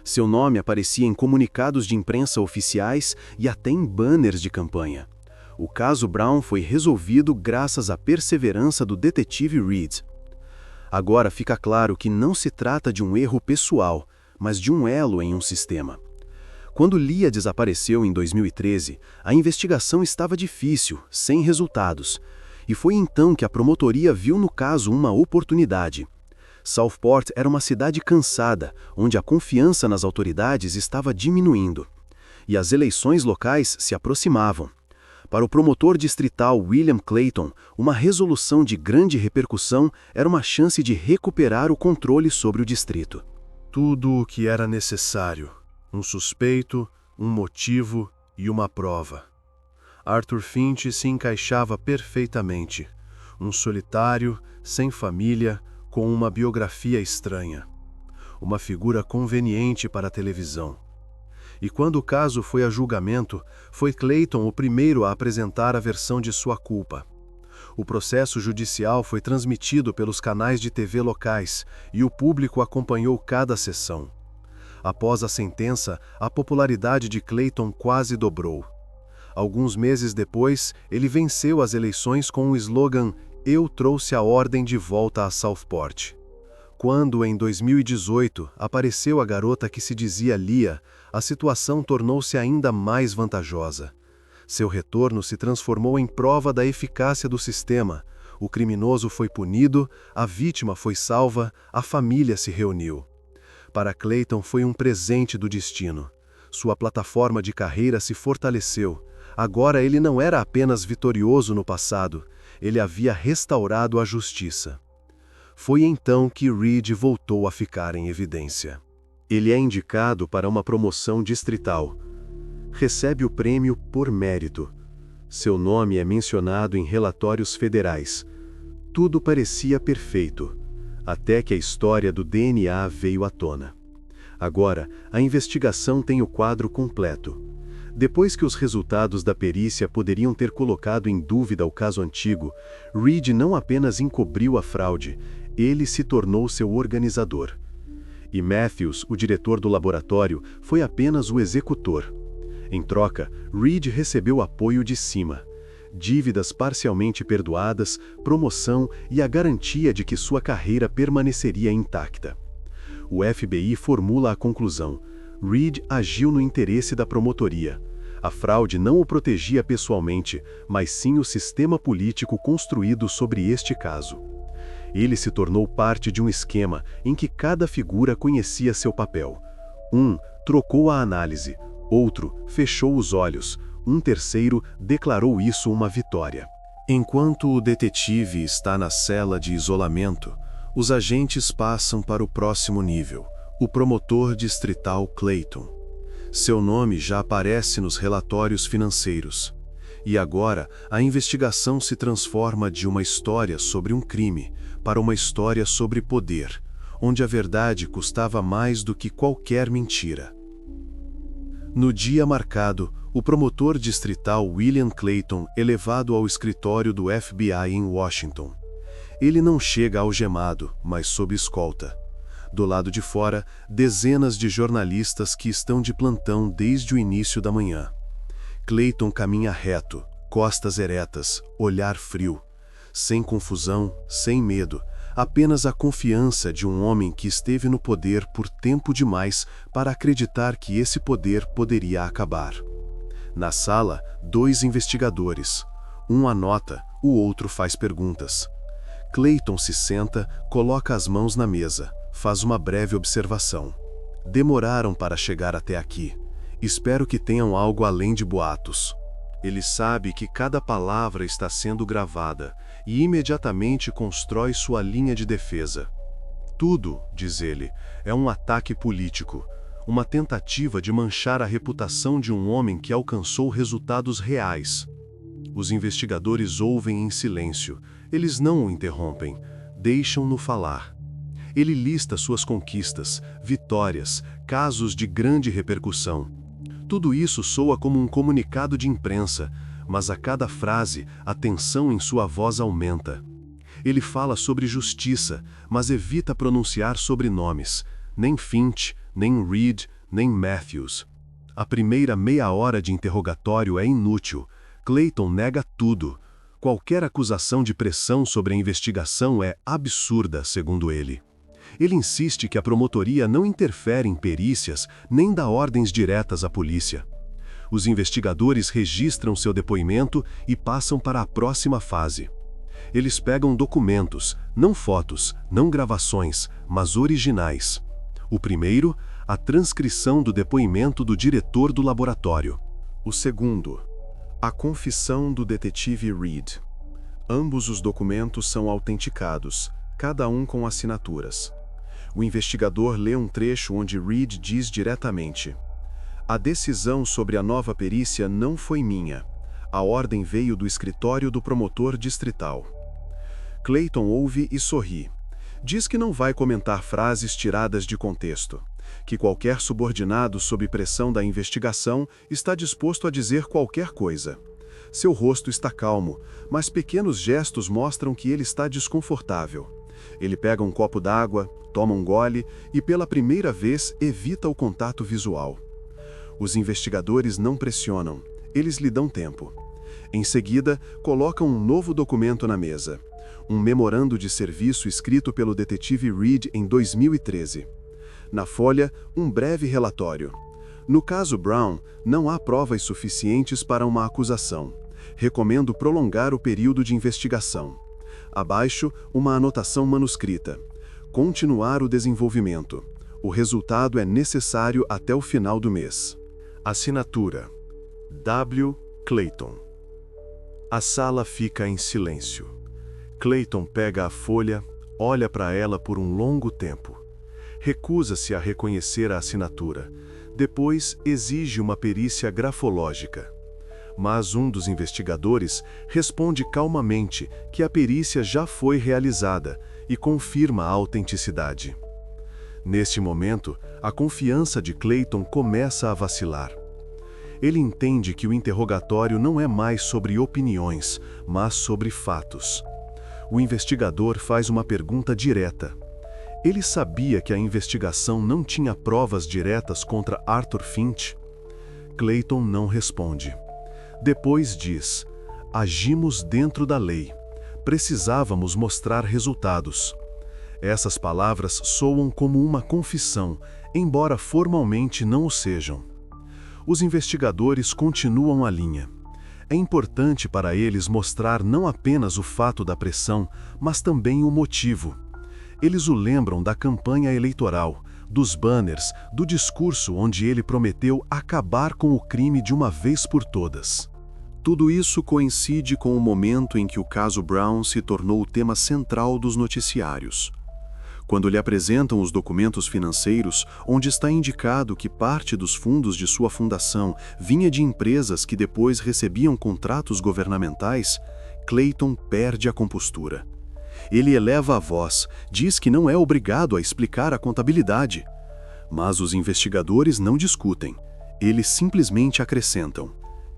Seu nome aparecia em comunicados de imprensa oficiais e até em banners de campanha. O caso Brown foi resolvido graças à perseverança do detetive Reed. Agora fica claro que não se trata de um erro pessoal, mas de um elo em um sistema. Quando Leah desapareceu em 2013, a investigação estava difícil, sem resultados, e foi então que a promotoria viu no caso uma oportunidade. Southport era uma cidade cansada, onde a confiança nas autoridades estava diminuindo. E as eleições locais se aproximavam. Para o promotor distrital William Clayton, uma resolução de grande repercussão era uma chance de recuperar o controle sobre o distrito.
Tudo o que era necessário: um suspeito, um motivo e uma prova. Arthur Finch se encaixava perfeitamente. Um solitário, sem família, com uma biografia estranha. Uma figura conveniente para a televisão. E quando o caso foi a julgamento, foi Clayton o primeiro a apresentar a versão de sua culpa. O processo judicial foi transmitido pelos canais de TV locais e o público acompanhou cada sessão. Após a sentença, a popularidade de Clayton quase dobrou. Alguns meses depois, ele venceu as eleições com o slogan "Eu trouxe a ordem de volta a Southport". Quando, em 2018, apareceu a garota que se dizia Leah, a situação tornou-se ainda mais vantajosa. Seu retorno se transformou em prova da eficácia do sistema. O criminoso foi punido, a vítima foi salva, a família se reuniu. Para Clayton foi um presente do destino. Sua plataforma de carreira se fortaleceu. Agora ele não era apenas vitorioso no passado, ele havia restaurado a justiça. Foi então que Reed voltou a ficar em evidência. Ele é indicado para uma promoção distrital. Recebe o prêmio por mérito. Seu nome é mencionado em relatórios federais. Tudo parecia perfeito, até que a história do DNA veio à tona. Agora, a investigação tem o quadro completo. Depois que os resultados da perícia poderiam ter colocado em dúvida o caso antigo, Reed não apenas encobriu a fraude, ele se tornou seu organizador. E Matthews, o diretor do laboratório, foi apenas o executor. Em troca, Reed recebeu apoio de cima. Dívidas parcialmente perdoadas, promoção e a garantia de que sua carreira permaneceria intacta. O FBI formula a conclusão: Reed agiu no interesse da promotoria. A fraude não o protegia pessoalmente, mas sim o sistema político construído sobre este caso. Ele se tornou parte de um esquema em que cada figura conhecia seu papel. Um trocou a análise, outro fechou os olhos, um terceiro declarou isso uma vitória. Enquanto o detetive está na cela de isolamento, os agentes passam para o próximo nível, o promotor distrital Clayton. Seu nome já aparece nos relatórios financeiros. E agora, a investigação se transforma de uma história sobre um crime para uma história sobre poder, onde a verdade custava mais do que qualquer mentira. No dia marcado, o promotor distrital William Clayton é levado ao escritório do FBI em Washington. Ele não chega algemado, mas sob escolta. Do lado de fora, dezenas de jornalistas que estão de plantão desde o início da manhã. Clayton caminha reto, Costas eretas, olhar frio. Sem confusão, sem medo, apenas a confiança de um homem que esteve no poder por tempo demais para acreditar que esse poder poderia acabar. Na sala, 2 investigadores. Um anota, o outro faz perguntas. Clayton se senta, coloca as mãos na mesa, faz uma breve observação. Demoraram para chegar até aqui. Espero que tenham algo além de boatos. Ele sabe que cada palavra está sendo gravada e imediatamente constrói sua linha de defesa. Tudo, diz ele, é um ataque político, uma tentativa de manchar a reputação de um homem que alcançou resultados reais. Os investigadores ouvem em silêncio, eles não o interrompem, deixam-no falar. Ele lista suas conquistas, vitórias, casos de grande repercussão. Tudo isso soa como um comunicado de imprensa, mas a cada frase a tensão em sua voz aumenta. Ele fala sobre justiça, mas evita pronunciar sobrenomes, nem Finch, nem Reed, nem Matthews. A primeira meia hora de interrogatório é inútil. Clayton nega tudo. Qualquer acusação de pressão sobre a investigação é absurda, segundo ele. Ele insiste que a promotoria não interfere em perícias nem dá ordens diretas à polícia. Os investigadores registram seu depoimento e passam para a próxima fase. Eles pegam documentos, não fotos, não gravações, mas originais. O primeiro, a transcrição do depoimento do diretor do laboratório. O segundo, a confissão do detetive Reed. Ambos os documentos são autenticados, cada um com assinaturas. O investigador lê um trecho onde Reed diz diretamente: "A decisão sobre a nova perícia não foi minha. A ordem veio do escritório do promotor distrital." Clayton ouve e sorri. Diz que não vai comentar frases tiradas de contexto, que qualquer subordinado sob pressão da investigação está disposto a dizer qualquer coisa. Seu rosto está calmo, mas pequenos gestos mostram que ele está desconfortável. Ele pega um copo d'água, toma um gole e pela primeira vez evita o contato visual. Os investigadores não pressionam, eles lhe dão tempo. Em seguida, colocam um novo documento na mesa. Um memorando de serviço escrito pelo detetive Reed em 2013. Na folha, um breve relatório. No caso Brown, não há provas suficientes para uma acusação. Recomendo prolongar o período de investigação. Abaixo, uma anotação manuscrita. Continuar o desenvolvimento. O resultado é necessário até o final do mês. Assinatura: W. Clayton. A sala fica em silêncio. Clayton pega a folha, olha para ela por um longo tempo. Recusa-se a reconhecer a assinatura. Depois exige uma perícia grafológica. Mas um dos investigadores responde calmamente que a perícia já foi realizada e confirma a autenticidade. Neste momento, a confiança de Clayton começa a vacilar. Ele entende que o interrogatório não é mais sobre opiniões, mas sobre fatos. O investigador faz uma pergunta direta. Ele sabia que a investigação não tinha provas diretas contra Arthur Finch? Clayton não responde. Depois diz: "Agimos dentro da lei. Precisávamos mostrar resultados." Essas palavras soam como uma confissão, embora formalmente não o sejam. Os investigadores continuam a linha. É importante para eles mostrar não apenas o fato da pressão, mas também o motivo. Eles o lembram da campanha eleitoral, dos banners, do discurso onde ele prometeu acabar com o crime de uma vez por todas. Tudo isso coincide com o momento em que o caso Brown se tornou o tema central dos noticiários. Quando lhe apresentam os documentos financeiros, onde está indicado que parte dos fundos de sua fundação vinha de empresas que depois recebiam contratos governamentais, Clayton perde a compostura. Ele eleva a voz, diz que não é obrigado a explicar a contabilidade. Mas os investigadores não discutem. Eles simplesmente acrescentam: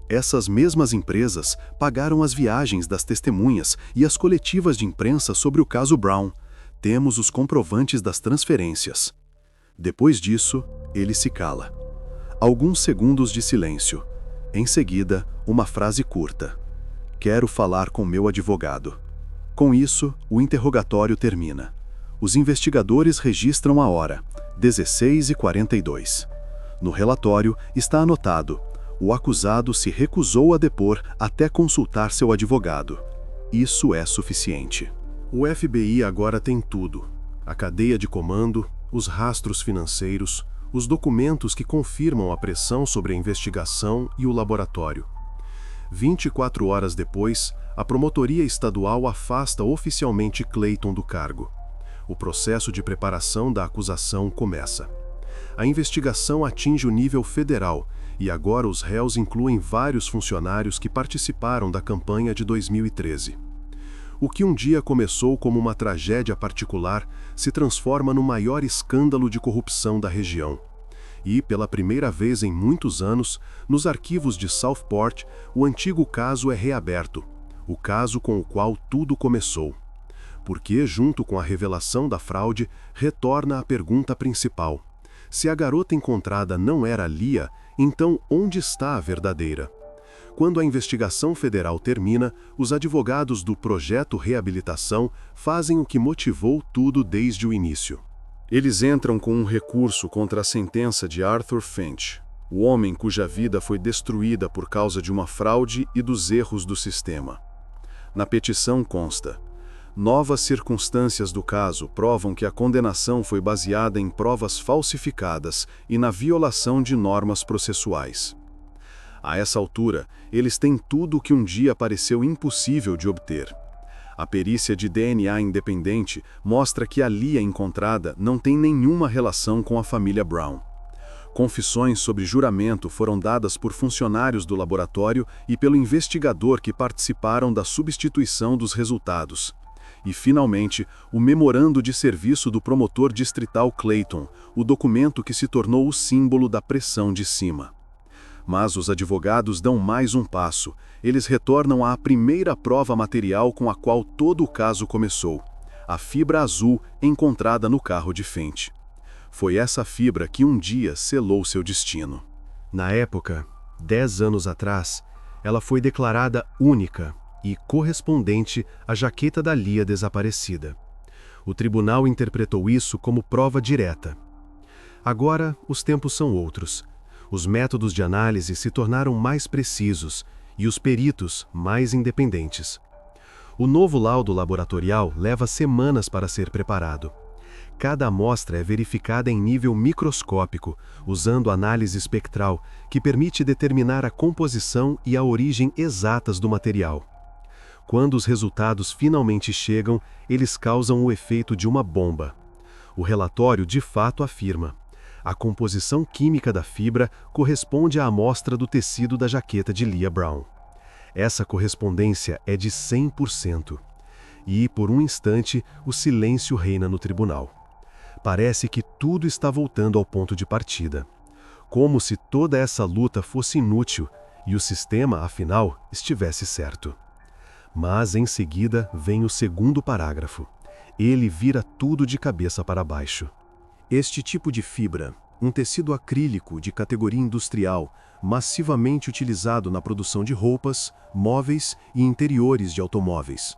essas mesmas empresas pagaram as viagens das testemunhas e as coletivas de imprensa sobre o caso Brown. Temos os comprovantes das transferências. Depois disso, ele se cala. Alguns segundos de silêncio. Em seguida, uma frase curta: quero falar com meu advogado." Com isso, o interrogatório termina. Os investigadores registram a hora, 16h42. No relatório está anotado: o acusado se recusou a depor até consultar seu advogado. Isso é suficiente.
O FBI agora tem tudo: a cadeia de comando, os rastros financeiros, os documentos que confirmam a pressão sobre a investigação e o laboratório. 24 horas depois, a Promotoria Estadual afasta oficialmente Clayton do cargo. O processo de preparação da acusação começa. A investigação atinge o nível federal e agora os réus incluem vários funcionários que participaram da campanha de 2013. O que um dia começou como uma tragédia particular se transforma no maior escândalo de corrupção da região. E, pela primeira vez em muitos anos, nos arquivos de Southport, o antigo caso é reaberto, o caso com o qual tudo começou. Porque, junto com a revelação da fraude, retorna a pergunta principal: se a garota encontrada não era Lia, então onde está a verdadeira? Quando a investigação federal termina, os advogados do Projeto Reabilitação fazem o que motivou tudo desde o início.
Eles entram com um recurso contra a sentença de Arthur Finch, o homem cuja vida foi destruída por causa de uma fraude e dos erros do sistema. Na petição consta: novas circunstâncias do caso provam que a condenação foi baseada em provas falsificadas e na violação de normas processuais. A essa altura, eles têm tudo o que um dia pareceu impossível de obter. A perícia de DNA independente mostra que a Lia encontrada não tem nenhuma relação com a família Brown. Confissões sobre juramento foram dadas por funcionários do laboratório e pelo investigador que participaram da substituição dos resultados. E, finalmente, o memorando de serviço do promotor distrital Clayton, o documento que se tornou o símbolo da pressão de cima. Mas os advogados dão mais um passo. Eles retornam à primeira prova material com a qual todo o caso começou: a fibra azul encontrada no carro de Finch. Foi essa fibra que um dia selou seu destino.
Na época, 10 anos atrás, ela foi declarada única e correspondente à jaqueta da Lia desaparecida. O tribunal interpretou isso como prova direta. Agora, os tempos são outros. Os métodos de análise se tornaram mais precisos e os peritos mais independentes. O novo laudo laboratorial leva semanas para ser preparado. Cada amostra é verificada em nível microscópico, usando análise espectral, que permite determinar a composição e a origem exatas do material. Quando os resultados finalmente chegam, eles causam o efeito de uma bomba. O relatório de fato afirma: a composição química da fibra corresponde à amostra do tecido da jaqueta de Lia Brown. Essa correspondência é de 100%. E, por um instante, o silêncio reina no tribunal. Parece que tudo está voltando ao ponto de partida. Como se toda essa luta fosse inútil e o sistema, afinal, estivesse certo. Mas, em seguida, vem o segundo parágrafo. Ele vira tudo de cabeça para baixo. Este tipo de fibra, um tecido acrílico de categoria industrial, massivamente utilizado na produção de roupas, móveis e interiores de automóveis.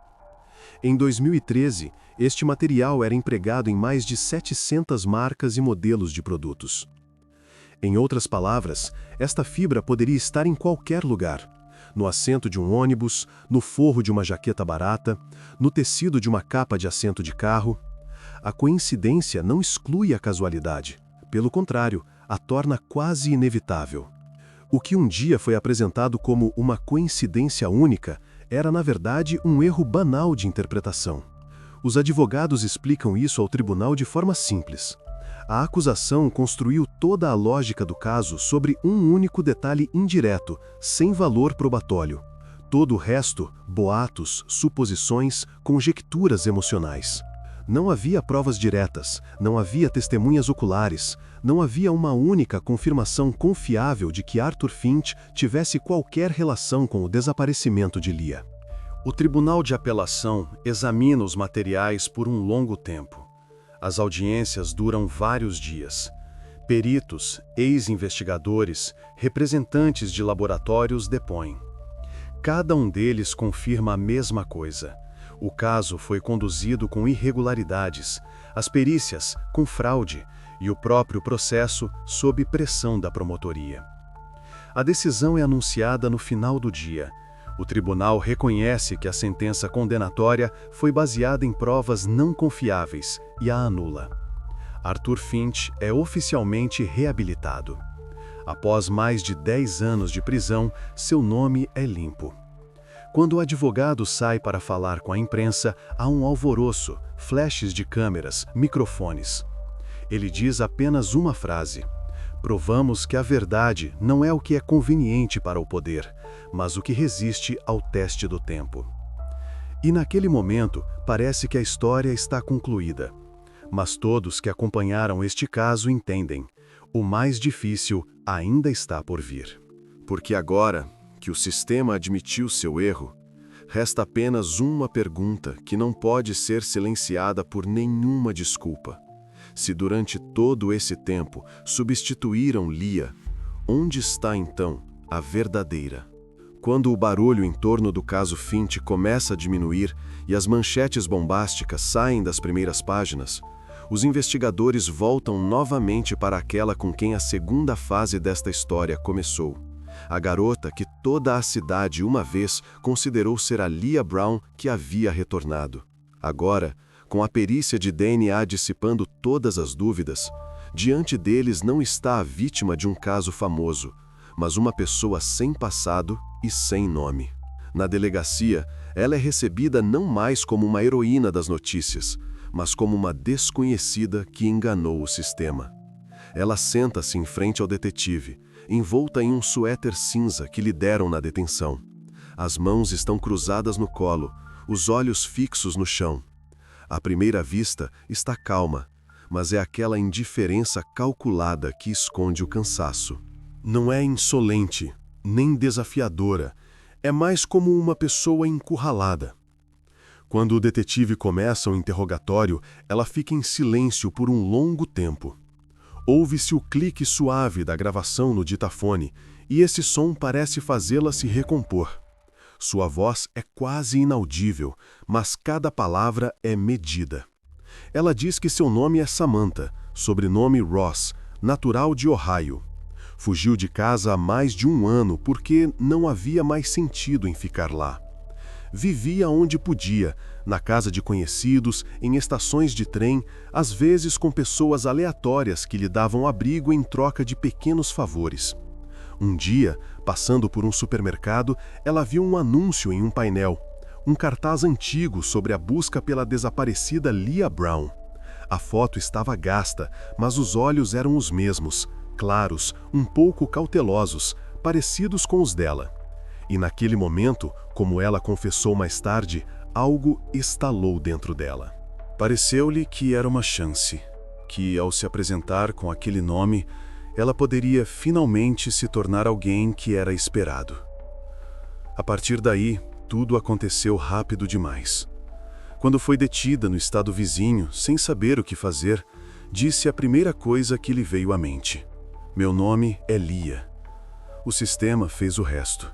Em 2013, este material era empregado em mais de 700 marcas e modelos de produtos. Em outras palavras, esta fibra poderia estar em qualquer lugar: no assento de um ônibus, no forro de uma jaqueta barata, no tecido de uma capa de assento de carro. A coincidência não exclui a casualidade. Pelo contrário, a torna quase inevitável. O que um dia foi apresentado como uma coincidência única era, na verdade, um erro banal de interpretação. Os advogados explicam isso ao tribunal de forma simples. A acusação construiu toda a lógica do caso sobre um único detalhe indireto, sem valor probatório. Todo o resto, boatos, suposições, conjecturas emocionais. Não havia provas diretas, não havia testemunhas oculares, não havia uma única confirmação confiável de que Arthur Finch tivesse qualquer relação com o desaparecimento de Lia. O Tribunal de Apelação examina os materiais por um longo tempo. As audiências duram vários dias. Peritos, ex-investigadores, representantes de laboratórios depõem.
Cada um deles confirma a mesma coisa. O caso foi conduzido com irregularidades, as perícias com fraude e o próprio processo sob pressão da promotoria. A decisão é anunciada no final do dia. O tribunal reconhece que a sentença condenatória foi baseada em provas não confiáveis e a anula. Arthur Finch é oficialmente reabilitado. Após mais de 10 anos de prisão, seu nome é limpo. Quando o advogado sai para falar com a imprensa, há um alvoroço, flashes de câmeras, microfones. Ele diz apenas uma frase: "Provamos que a verdade não é o que é conveniente para o poder, mas o que resiste ao teste do tempo." E naquele momento, parece que a história está concluída. Mas todos que acompanharam este caso entendem: o mais difícil ainda está por vir.
Porque agora que o sistema admitiu seu erro, resta apenas uma pergunta que não pode ser silenciada por nenhuma desculpa. Se durante todo esse tempo substituíram Lia, onde está então a verdadeira? Quando o barulho em torno do caso Finch começa a diminuir e as manchetes bombásticas saem das primeiras páginas, os investigadores voltam novamente para aquela com quem a segunda fase desta história começou. A garota que toda a cidade uma vez considerou ser a Lia Brown que havia retornado. Agora, com a perícia de DNA dissipando todas as dúvidas, diante deles não está a vítima de um caso famoso, mas uma pessoa sem passado e sem nome. Na delegacia, ela é recebida não mais como uma heroína das notícias, mas como uma desconhecida que enganou o sistema. Ela senta-se em frente ao detetive, envolta em um suéter cinza que lhe deram na detenção. As mãos estão cruzadas no colo, os olhos fixos no chão. À primeira vista, está calma, mas é aquela indiferença calculada que esconde o cansaço. Não é insolente, nem desafiadora, é mais como uma pessoa encurralada. Quando o detetive começa o interrogatório, ela fica em silêncio por um longo tempo. Ouve-se o clique suave da gravação no ditafone, e esse som parece fazê-la se recompor. Sua voz é quase inaudível, mas cada palavra é medida. Ela diz que seu nome é Samantha, sobrenome Ross, natural de Ohio. Fugiu de casa há mais de 1 ano porque não havia mais sentido em ficar lá. Vivia onde podia, na casa de conhecidos, em estações de trem, às vezes com pessoas aleatórias que lhe davam abrigo em troca de pequenos favores. Um dia, passando por um supermercado, ela viu um anúncio em um painel, um cartaz antigo sobre a busca pela desaparecida Lia Brown. A foto estava gasta, mas os olhos eram os mesmos, claros, um pouco cautelosos, parecidos com os dela. E naquele momento, como ela confessou mais tarde, algo estalou dentro dela. Pareceu-lhe que era uma chance, que ao se apresentar com aquele nome, ela poderia finalmente se tornar alguém que era esperado. A partir daí, tudo aconteceu rápido demais. Quando foi detida no estado vizinho, sem saber o que fazer, disse a primeira coisa que lhe veio à mente: "Meu nome é Lia." O sistema fez o resto.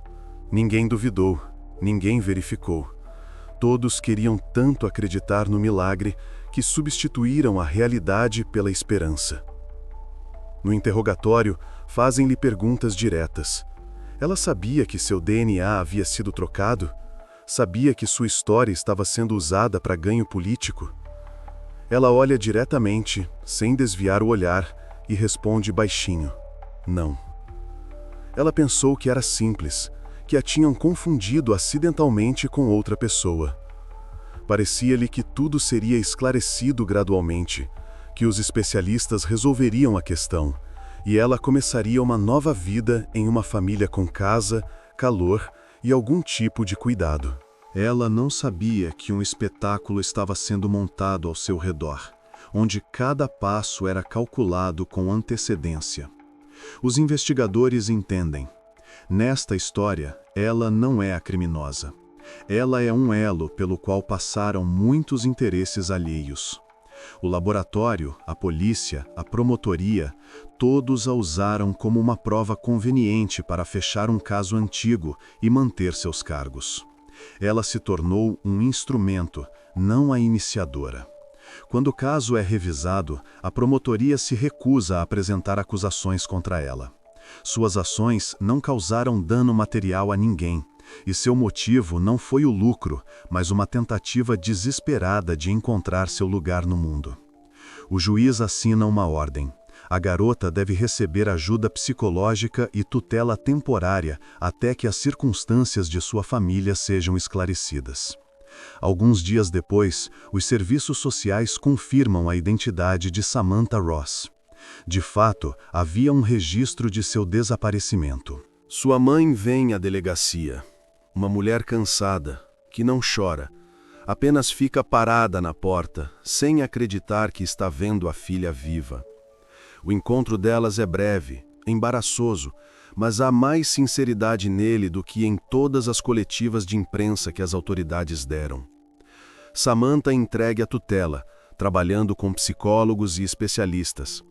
Ninguém duvidou, ninguém verificou. Todos queriam tanto acreditar no milagre que substituíram a realidade pela esperança. No interrogatório, fazem-lhe perguntas diretas. Ela sabia que seu DNA havia sido trocado? Sabia que sua história estava sendo usada para ganho político? Ela olha diretamente, sem desviar o olhar, e responde baixinho: "Não." Ela pensou que era simples, que a tinham confundido acidentalmente com outra pessoa. Parecia-lhe que tudo seria esclarecido gradualmente, que os especialistas resolveriam a questão, e ela começaria uma nova vida em uma família com casa, calor e algum tipo de cuidado. Ela não sabia que um espetáculo estava sendo montado ao seu redor, onde cada passo era calculado com antecedência. Os investigadores entendem. Nesta história, ela não é a criminosa. Ela é um elo pelo qual passaram muitos interesses alheios.
O laboratório, a polícia, a promotoria, todos a usaram como uma prova conveniente para fechar um caso antigo e manter seus cargos. Ela se tornou um instrumento, não a iniciadora. Quando o caso é revisado, a promotoria se recusa a apresentar acusações contra ela. Suas ações não causaram dano material a ninguém, e seu motivo não foi o lucro, mas uma tentativa desesperada de encontrar seu lugar no mundo. O juiz assina uma ordem. A garota deve receber ajuda psicológica e tutela temporária até que as circunstâncias de sua família sejam esclarecidas. Alguns dias depois, os serviços sociais confirmam a identidade de Samantha Ross. De fato, havia um registro de seu desaparecimento.
Sua mãe vem à delegacia. Uma mulher cansada, que não chora, apenas fica parada na porta, sem acreditar que está vendo a filha viva. O encontro delas é breve, embaraçoso, mas há mais sinceridade nele do que em todas as coletivas de imprensa que as autoridades deram. Samantha entregue à tutela, trabalhando com psicólogos e especialistas.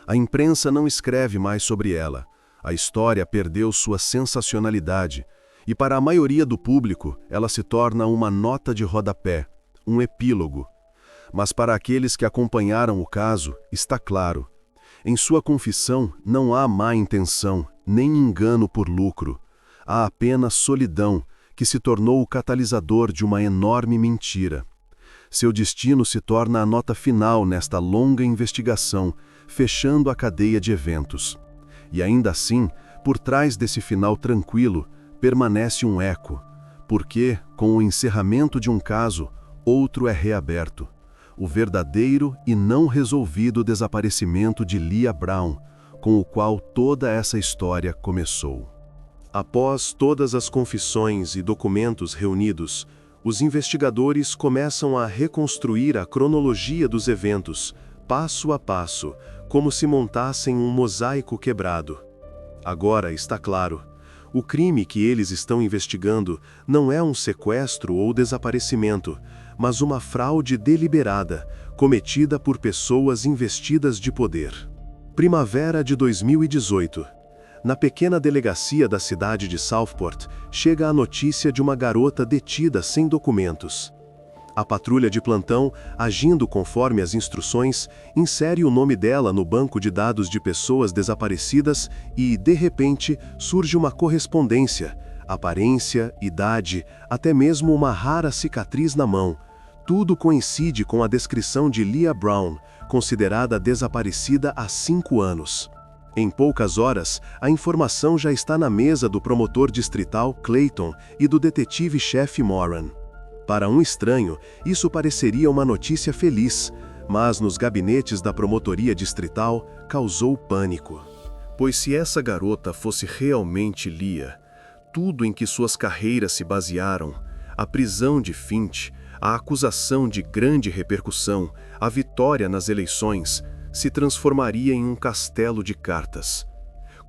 A imprensa não escreve mais sobre ela. A história perdeu sua sensacionalidade e, para a maioria do público, ela se torna uma nota de rodapé, um epílogo. Mas para aqueles que acompanharam o caso, está claro. Em sua confissão não há má intenção, nem engano por lucro. Há apenas solidão, que se tornou o catalisador de uma enorme mentira. Seu destino se torna a nota final nesta longa investigação, fechando a cadeia de eventos. E ainda assim, por trás desse final tranquilo, permanece um eco, porque, com o encerramento de um caso, outro é reaberto. O verdadeiro e não resolvido desaparecimento de Leah Brown, com o qual toda essa história começou. Após todas as confissões e documentos reunidos, os investigadores começam a reconstruir a cronologia dos eventos, passo a passo, como se montassem um mosaico quebrado. Agora está claro. O crime que eles estão investigando não é um sequestro ou desaparecimento, mas uma fraude deliberada, cometida por pessoas investidas de poder. Primavera de 2018. Na pequena delegacia da cidade de Southport, chega a notícia de uma garota detida sem documentos. A patrulha de plantão, agindo conforme as instruções, insere o nome dela no banco de dados de pessoas desaparecidas e, de repente, surge uma correspondência, aparência, idade, até mesmo uma rara cicatriz na mão. Tudo coincide com a descrição de Leah Brown, considerada desaparecida há 5 anos. Em poucas horas, a informação já está na mesa do promotor distrital Clayton e do detetive-chefe Moran. Para um estranho, isso pareceria uma notícia feliz, mas nos gabinetes da promotoria distrital causou pânico. Pois se essa garota fosse realmente Leah, tudo em que suas carreiras se basearam, a prisão de Finch, a acusação de grande repercussão, a vitória nas eleições, se transformaria em um castelo de cartas.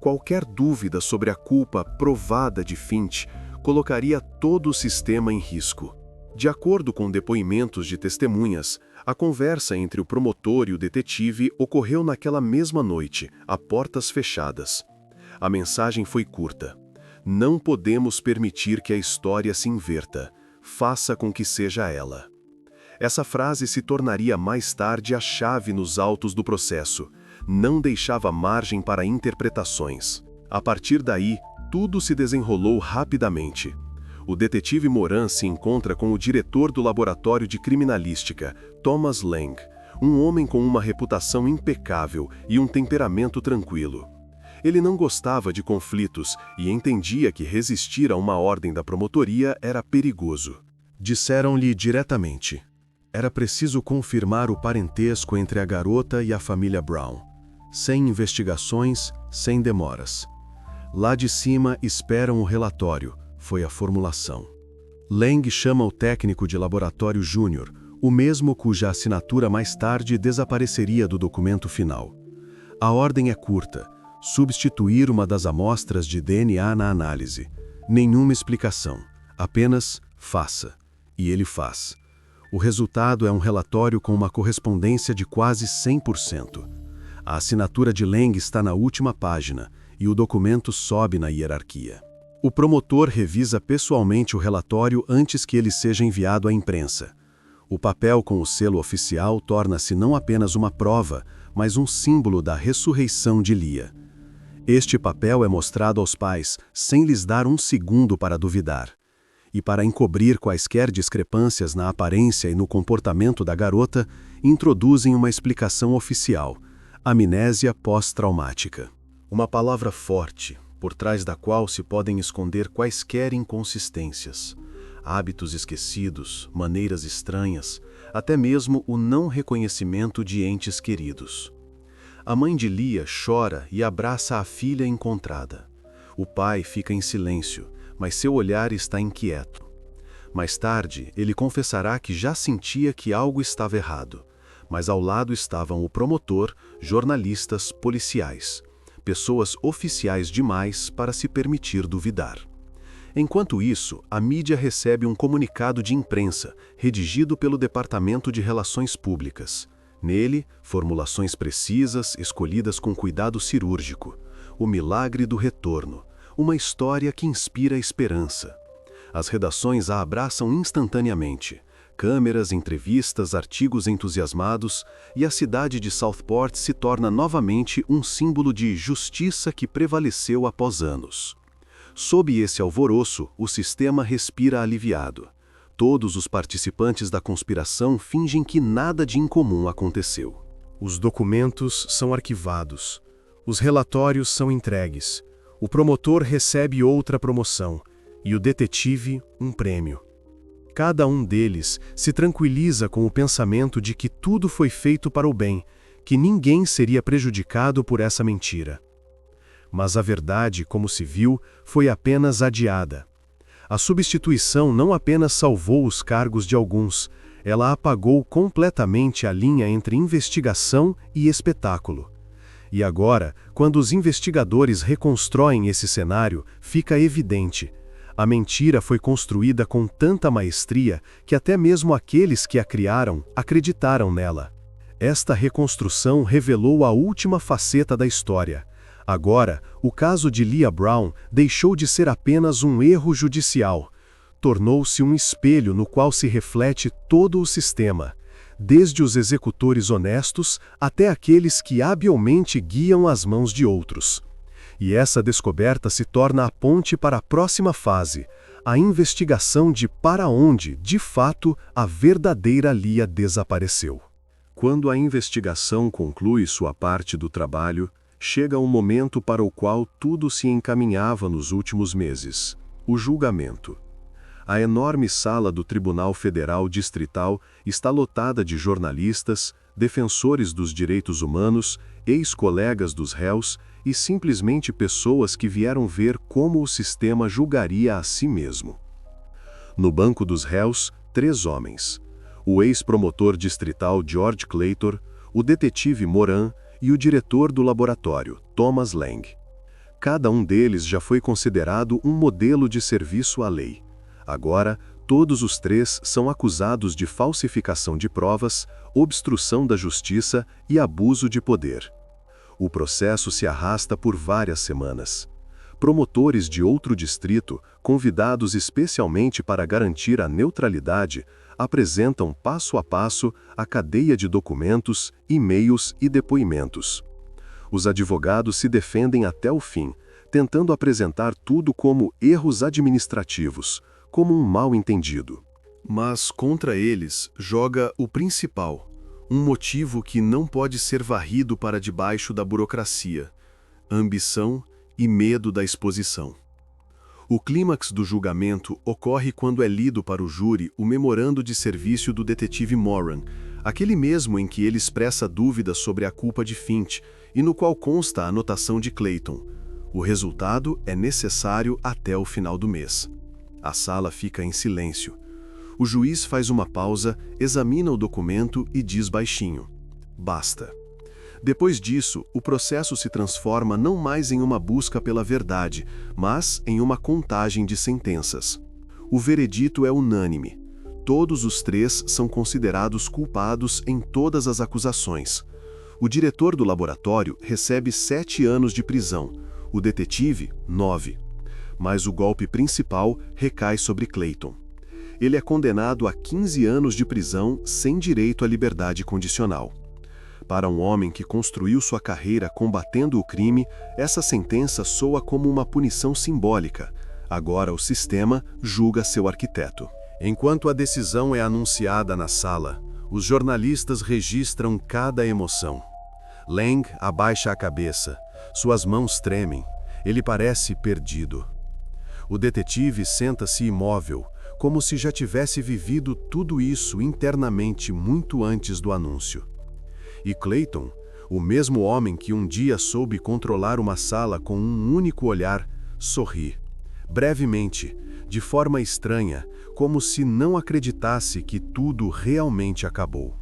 Qualquer dúvida sobre a culpa provada de Finch colocaria todo o sistema em risco. De acordo com depoimentos de testemunhas, a conversa entre o promotor e o detetive ocorreu naquela mesma noite, a portas fechadas. A mensagem foi curta. Não podemos permitir que a história se inverta. Faça com que seja ela. Essa frase se tornaria mais tarde a chave nos autos do processo. Não deixava margem para interpretações. A partir daí, tudo se desenrolou rapidamente. O detetive Moran se encontra com o diretor do laboratório de criminalística, Thomas Lang, um homem com uma reputação impecável e um temperamento tranquilo. Ele não gostava de conflitos e entendia que resistir a uma ordem da promotoria era perigoso. Disseram-lhe diretamente. Era preciso confirmar o parentesco entre a garota e a família Brown. Sem investigações, sem demoras. Lá de cima esperam o relatório, foi a formulação. Lang chama o técnico de laboratório Júnior, o mesmo cuja assinatura mais tarde desapareceria do documento final. A ordem é curta: substituir uma das amostras de DNA na análise. Nenhuma explicação, apenas faça. E ele faz.
O resultado é um relatório com uma correspondência de quase 100%. A assinatura de Lang está na última página e o documento sobe na hierarquia. O promotor revisa pessoalmente o relatório antes que ele seja enviado à imprensa. O papel com o selo oficial torna-se não apenas uma prova, mas um símbolo da ressurreição de Leah. Este papel é mostrado aos pais sem lhes dar um segundo para duvidar. E para encobrir quaisquer discrepâncias na aparência e no comportamento da garota, introduzem uma explicação oficial: amnésia pós-traumática. Uma palavra forte, por trás da qual se podem esconder quaisquer inconsistências, hábitos esquecidos, maneiras estranhas, até mesmo o não reconhecimento de entes queridos. A mãe de Leah chora e abraça a filha encontrada. O pai fica em silêncio, mas seu olhar está inquieto. Mais tarde, ele confessará que já sentia que algo estava errado, mas ao lado estavam o promotor, jornalistas, policiais, pessoas oficiais demais para se permitir duvidar. Enquanto isso, a mídia recebe um comunicado de imprensa, redigido pelo Departamento de Relações Públicas. Nele, formulações precisas, escolhidas com cuidado cirúrgico. O milagre do retorno. Uma história que inspira esperança. As redações a abraçam instantaneamente. Câmeras, entrevistas, artigos entusiasmados, e a cidade de Southport se torna novamente um símbolo de justiça que prevaleceu após anos. Sob esse alvoroço, o sistema respira aliviado. Todos os participantes da conspiração fingem que nada de incomum aconteceu.
Os documentos são arquivados. Os relatórios são entregues. O promotor recebe outra promoção e o detetive um prêmio. Cada um deles se tranquiliza com o pensamento de que tudo foi feito para o bem, que ninguém seria prejudicado por essa mentira. Mas a verdade, como se viu, foi apenas adiada. A substituição não apenas salvou os cargos de alguns, ela apagou completamente a linha entre investigação e espetáculo. E agora, quando os investigadores reconstroem esse cenário, fica evidente: a mentira foi construída com tanta maestria que até mesmo aqueles que a criaram acreditaram nela. Esta reconstrução revelou a última faceta da história. Agora, o caso de Leah Brown deixou de ser apenas um erro judicial. Tornou-se um espelho no qual se reflete todo o sistema, desde os executores honestos até aqueles que habilmente guiam as mãos de outros. E essa descoberta se torna a ponte para a próxima fase, a investigação de para onde, de fato, a verdadeira Leah desapareceu.
Quando a investigação conclui sua parte do trabalho, chega um momento para o qual tudo se encaminhava nos últimos meses: o julgamento. A enorme sala do Tribunal Federal Distrital está lotada de jornalistas, defensores dos direitos humanos, ex-colegas dos réus e simplesmente pessoas que vieram ver como o sistema julgaria a si mesmo. No banco dos réus, 3 homens: o ex-promotor distrital George Claytor, o detetive Moran e o diretor do laboratório, Thomas Lang. Cada um deles já foi considerado um modelo de serviço à lei. Agora, todos os 3 são acusados de falsificação de provas, obstrução da justiça e abuso de poder. O processo se arrasta por várias semanas. Promotores de outro distrito, convidados especialmente para garantir a neutralidade, apresentam passo a passo a cadeia de documentos, e-mails e depoimentos. Os advogados se defendem até o fim, tentando apresentar tudo como erros administrativos, como um mal-entendido. Mas contra eles joga o principal, um motivo que não pode ser varrido para debaixo da burocracia: ambição e medo da exposição. O clímax do julgamento ocorre quando é lido para o júri o memorando de serviço do detetive Moran, aquele mesmo em que ele expressa dúvidas sobre a culpa de Finch e no qual consta a anotação de Clayton. O resultado é necessário até o final do mês. A sala fica em silêncio. O juiz faz uma pausa, examina o documento e diz baixinho: basta. Depois disso, o processo se transforma não mais em uma busca pela verdade, mas em uma contagem de sentenças. O veredito é unânime. Todos os 3 são considerados culpados em todas as acusações. O diretor do laboratório recebe 7 anos de prisão, o detetive, 9. Mas o golpe principal recai sobre Clayton. Ele é condenado a 15 anos de prisão sem direito à liberdade condicional. Para um homem que construiu sua carreira combatendo o crime, essa sentença soa como uma punição simbólica. Agora o sistema julga seu arquiteto. Enquanto a decisão é anunciada na sala, os jornalistas registram cada emoção. Lang abaixa a cabeça, suas mãos tremem, ele parece perdido. O detetive senta-se imóvel, como se já tivesse vivido tudo isso internamente muito antes do anúncio. E Clayton, o mesmo homem que um dia soube controlar uma sala com um único olhar, sorri. Brevemente, de forma estranha, como se não acreditasse que tudo realmente acabou.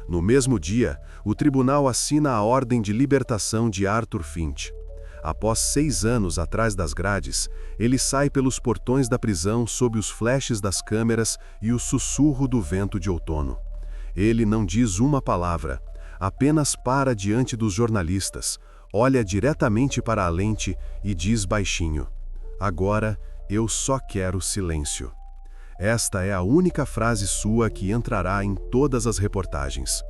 No mesmo dia, o tribunal assina a ordem de libertação de Arthur Finch. Após 6 anos atrás das grades, ele sai pelos portões da prisão sob os flashes das câmeras e o sussurro do vento de outono. Ele não diz uma palavra, apenas para diante dos jornalistas, olha diretamente para a lente e diz baixinho: "Agora eu só quero silêncio." Esta é a única frase sua que entrará em todas as reportagens.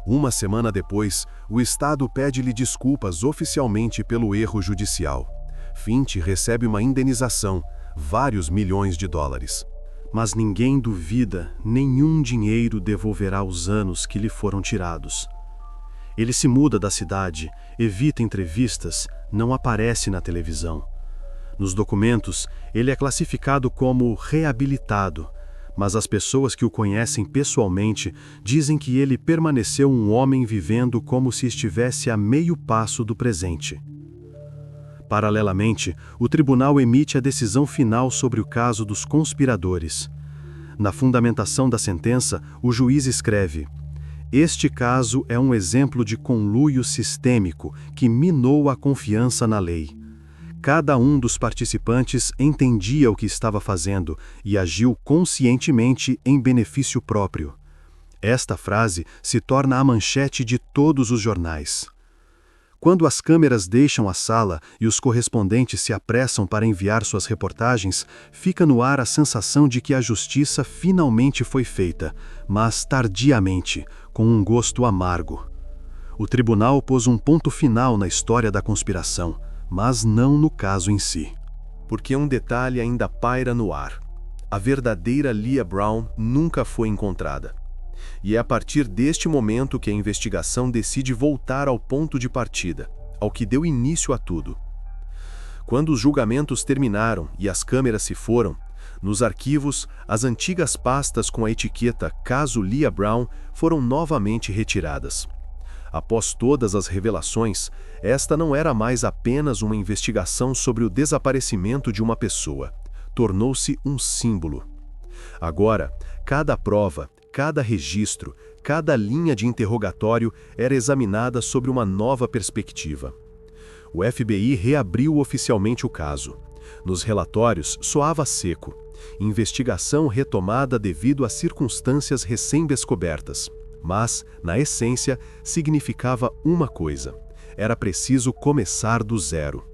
Uma semana depois, o Estado pede-lhe desculpas oficialmente pelo erro judicial. Finch recebe uma indenização, vários milhões de dólares. Mas ninguém duvida, nenhum dinheiro devolverá os anos que lhe foram tirados. Ele se muda da cidade, evita entrevistas, não aparece na televisão. Nos documentos, ele é classificado como reabilitado, mas as pessoas que o conhecem pessoalmente dizem que ele permaneceu um homem vivendo como se estivesse a meio passo do presente. Paralelamente, o tribunal emite a decisão final sobre o caso dos conspiradores. Na fundamentação da sentença, o juiz escreve: "Este caso é um exemplo de conluio sistêmico que minou a confiança na lei. Cada um dos participantes entendia o que estava fazendo e agiu conscientemente em benefício próprio." Esta frase se torna a manchete de todos os jornais. Quando as câmeras deixam a sala e os correspondentes se apressam para enviar suas reportagens, fica no ar a sensação de que a justiça finalmente foi feita, mas tardiamente, com um gosto amargo. O tribunal pôs um ponto final na história da conspiração, mas não no caso em si. Porque um detalhe ainda paira no ar. A verdadeira Leah Brown nunca foi encontrada. E é a partir deste momento que a investigação decide voltar ao ponto de partida, ao que deu início a tudo. Quando os julgamentos terminaram e as câmeras se foram, nos arquivos, as antigas pastas com a etiqueta Caso Leah Brown foram novamente retiradas. Após todas as revelações, esta não era mais apenas uma investigação sobre o desaparecimento de uma pessoa. Tornou-se um símbolo. Agora, cada prova, cada registro, cada linha de interrogatório era examinada sobre uma nova perspectiva. O FBI reabriu oficialmente o caso. Nos relatórios, soava seco. Investigação retomada devido a circunstâncias recém-descobertas. Mas, na essência, significava uma coisa: era preciso começar do zero.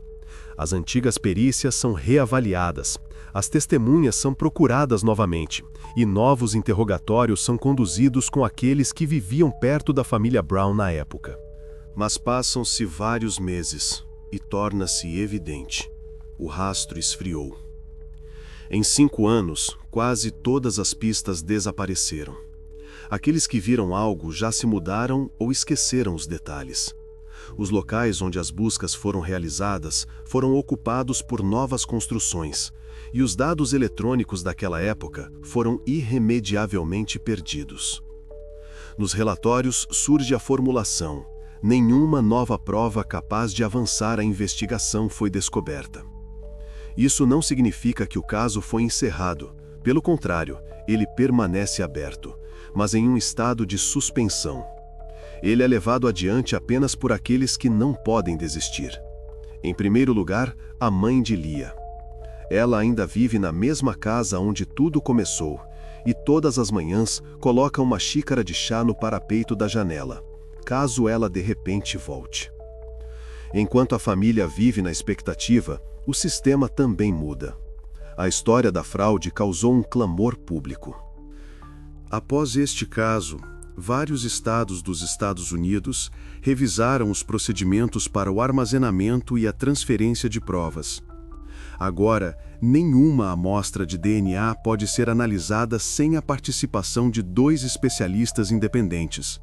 As antigas perícias são reavaliadas, as testemunhas são procuradas novamente, e novos interrogatórios são conduzidos com aqueles que viviam perto da família Brown na época. Mas passam-se vários meses, e torna-se evidente: o rastro esfriou. Em 5 anos, quase todas as pistas desapareceram. Aqueles que viram algo já se mudaram ou esqueceram os detalhes. Os locais onde as buscas foram realizadas foram ocupados por novas construções, e os dados eletrônicos daquela época foram irremediavelmente perdidos. Nos relatórios surge a formulação: nenhuma nova prova capaz de avançar a investigação foi descoberta. Isso não significa que o caso foi encerrado. Pelo contrário, ele permanece aberto, mas em um estado de suspensão. Ele é levado adiante apenas por aqueles que não podem desistir. Em primeiro lugar, a mãe de Leah. Ela ainda vive na mesma casa onde tudo começou, e todas as manhãs coloca uma xícara de chá no parapeito da janela, caso ela de repente volte. Enquanto a família vive na expectativa, o sistema também muda. A história da fraude causou um clamor público. Após este caso, vários estados dos Estados Unidos revisaram os procedimentos para o armazenamento e a transferência de provas. Agora, nenhuma amostra de DNA pode ser analisada sem a participação de 2 especialistas independentes.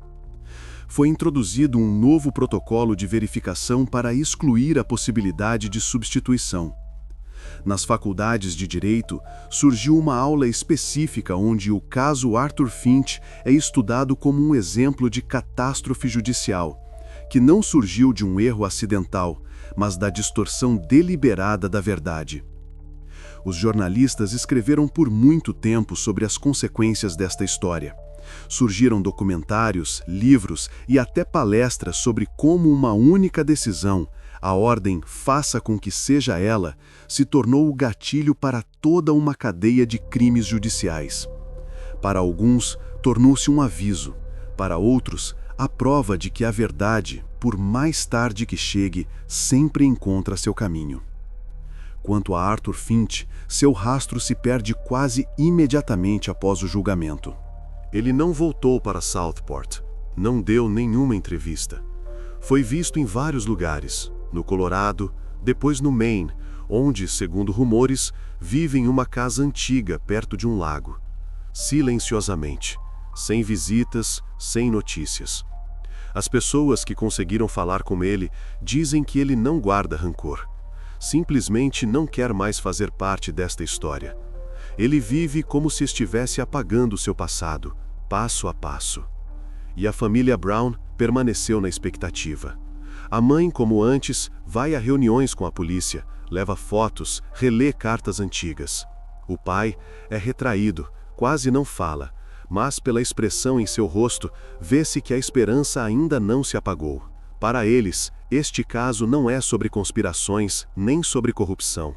Foi introduzido um novo protocolo de verificação para excluir a possibilidade de substituição. Nas faculdades de Direito, surgiu uma aula específica onde o caso Arthur Finch é estudado como um exemplo de catástrofe judicial, que não surgiu de um erro acidental, mas da distorção deliberada da verdade. Os jornalistas escreveram por muito tempo sobre as consequências desta história. Surgiram documentários, livros e até palestras sobre como uma única decisão, a ordem "faça com que seja ela", se tornou o gatilho para toda uma cadeia de crimes judiciais. Para alguns, tornou-se um aviso. Para outros, a prova de que a verdade, por mais tarde que chegue, sempre encontra seu caminho. Quanto a Arthur Finch, seu rastro se perde quase imediatamente após o julgamento. Ele não voltou para Southport, não deu nenhuma entrevista. Foi visto em vários lugares, no Colorado, depois no Maine, onde, segundo rumores, vive em uma casa antiga perto de um lago. Silenciosamente, sem visitas, sem notícias. As pessoas que conseguiram falar com ele dizem que ele não guarda rancor. Simplesmente não quer mais fazer parte desta história. Ele vive como se estivesse apagando seu passado, passo a passo. E a família Brown permaneceu na expectativa. A mãe, como antes, vai a reuniões com a polícia, leva fotos, relê cartas antigas. O pai é retraído, quase não fala, mas pela expressão em seu rosto, vê-se que a esperança ainda não se apagou. Para eles, este caso não é sobre conspirações, nem sobre corrupção.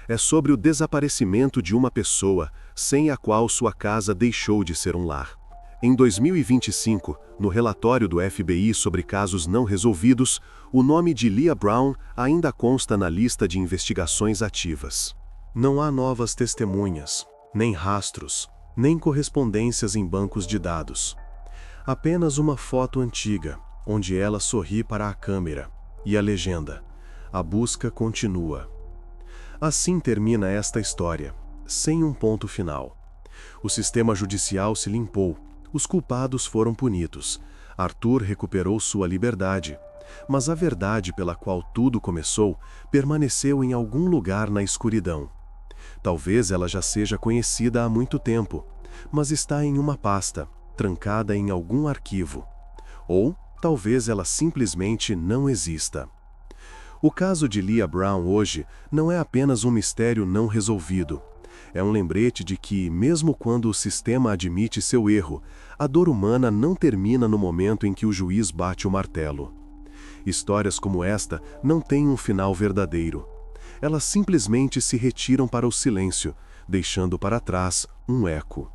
É sobre o desaparecimento de uma pessoa, sem a qual sua casa deixou de ser um lar. Em 2025, no relatório do FBI sobre casos não resolvidos, o nome de Leah Brown ainda consta na lista de investigações ativas. Não há novas testemunhas, nem rastros, nem correspondências em bancos de dados. Apenas uma foto antiga, onde ela sorri para a câmera, e a legenda: "A busca continua". Assim termina esta história, sem um ponto final. O sistema judicial se limpou, os culpados foram punidos, Arthur recuperou sua liberdade, mas a verdade pela qual tudo começou permaneceu em algum lugar na escuridão. Talvez ela já seja conhecida há muito tempo, mas está em uma pasta, trancada em algum arquivo. Ou talvez ela simplesmente não exista. O caso de Leah Brown hoje não é apenas um mistério não resolvido. É um lembrete de que, mesmo quando o sistema admite seu erro, a dor humana não termina no momento em que o juiz bate o martelo. Histórias como esta não têm um final verdadeiro. Elas simplesmente se retiram para o silêncio, deixando para trás um eco.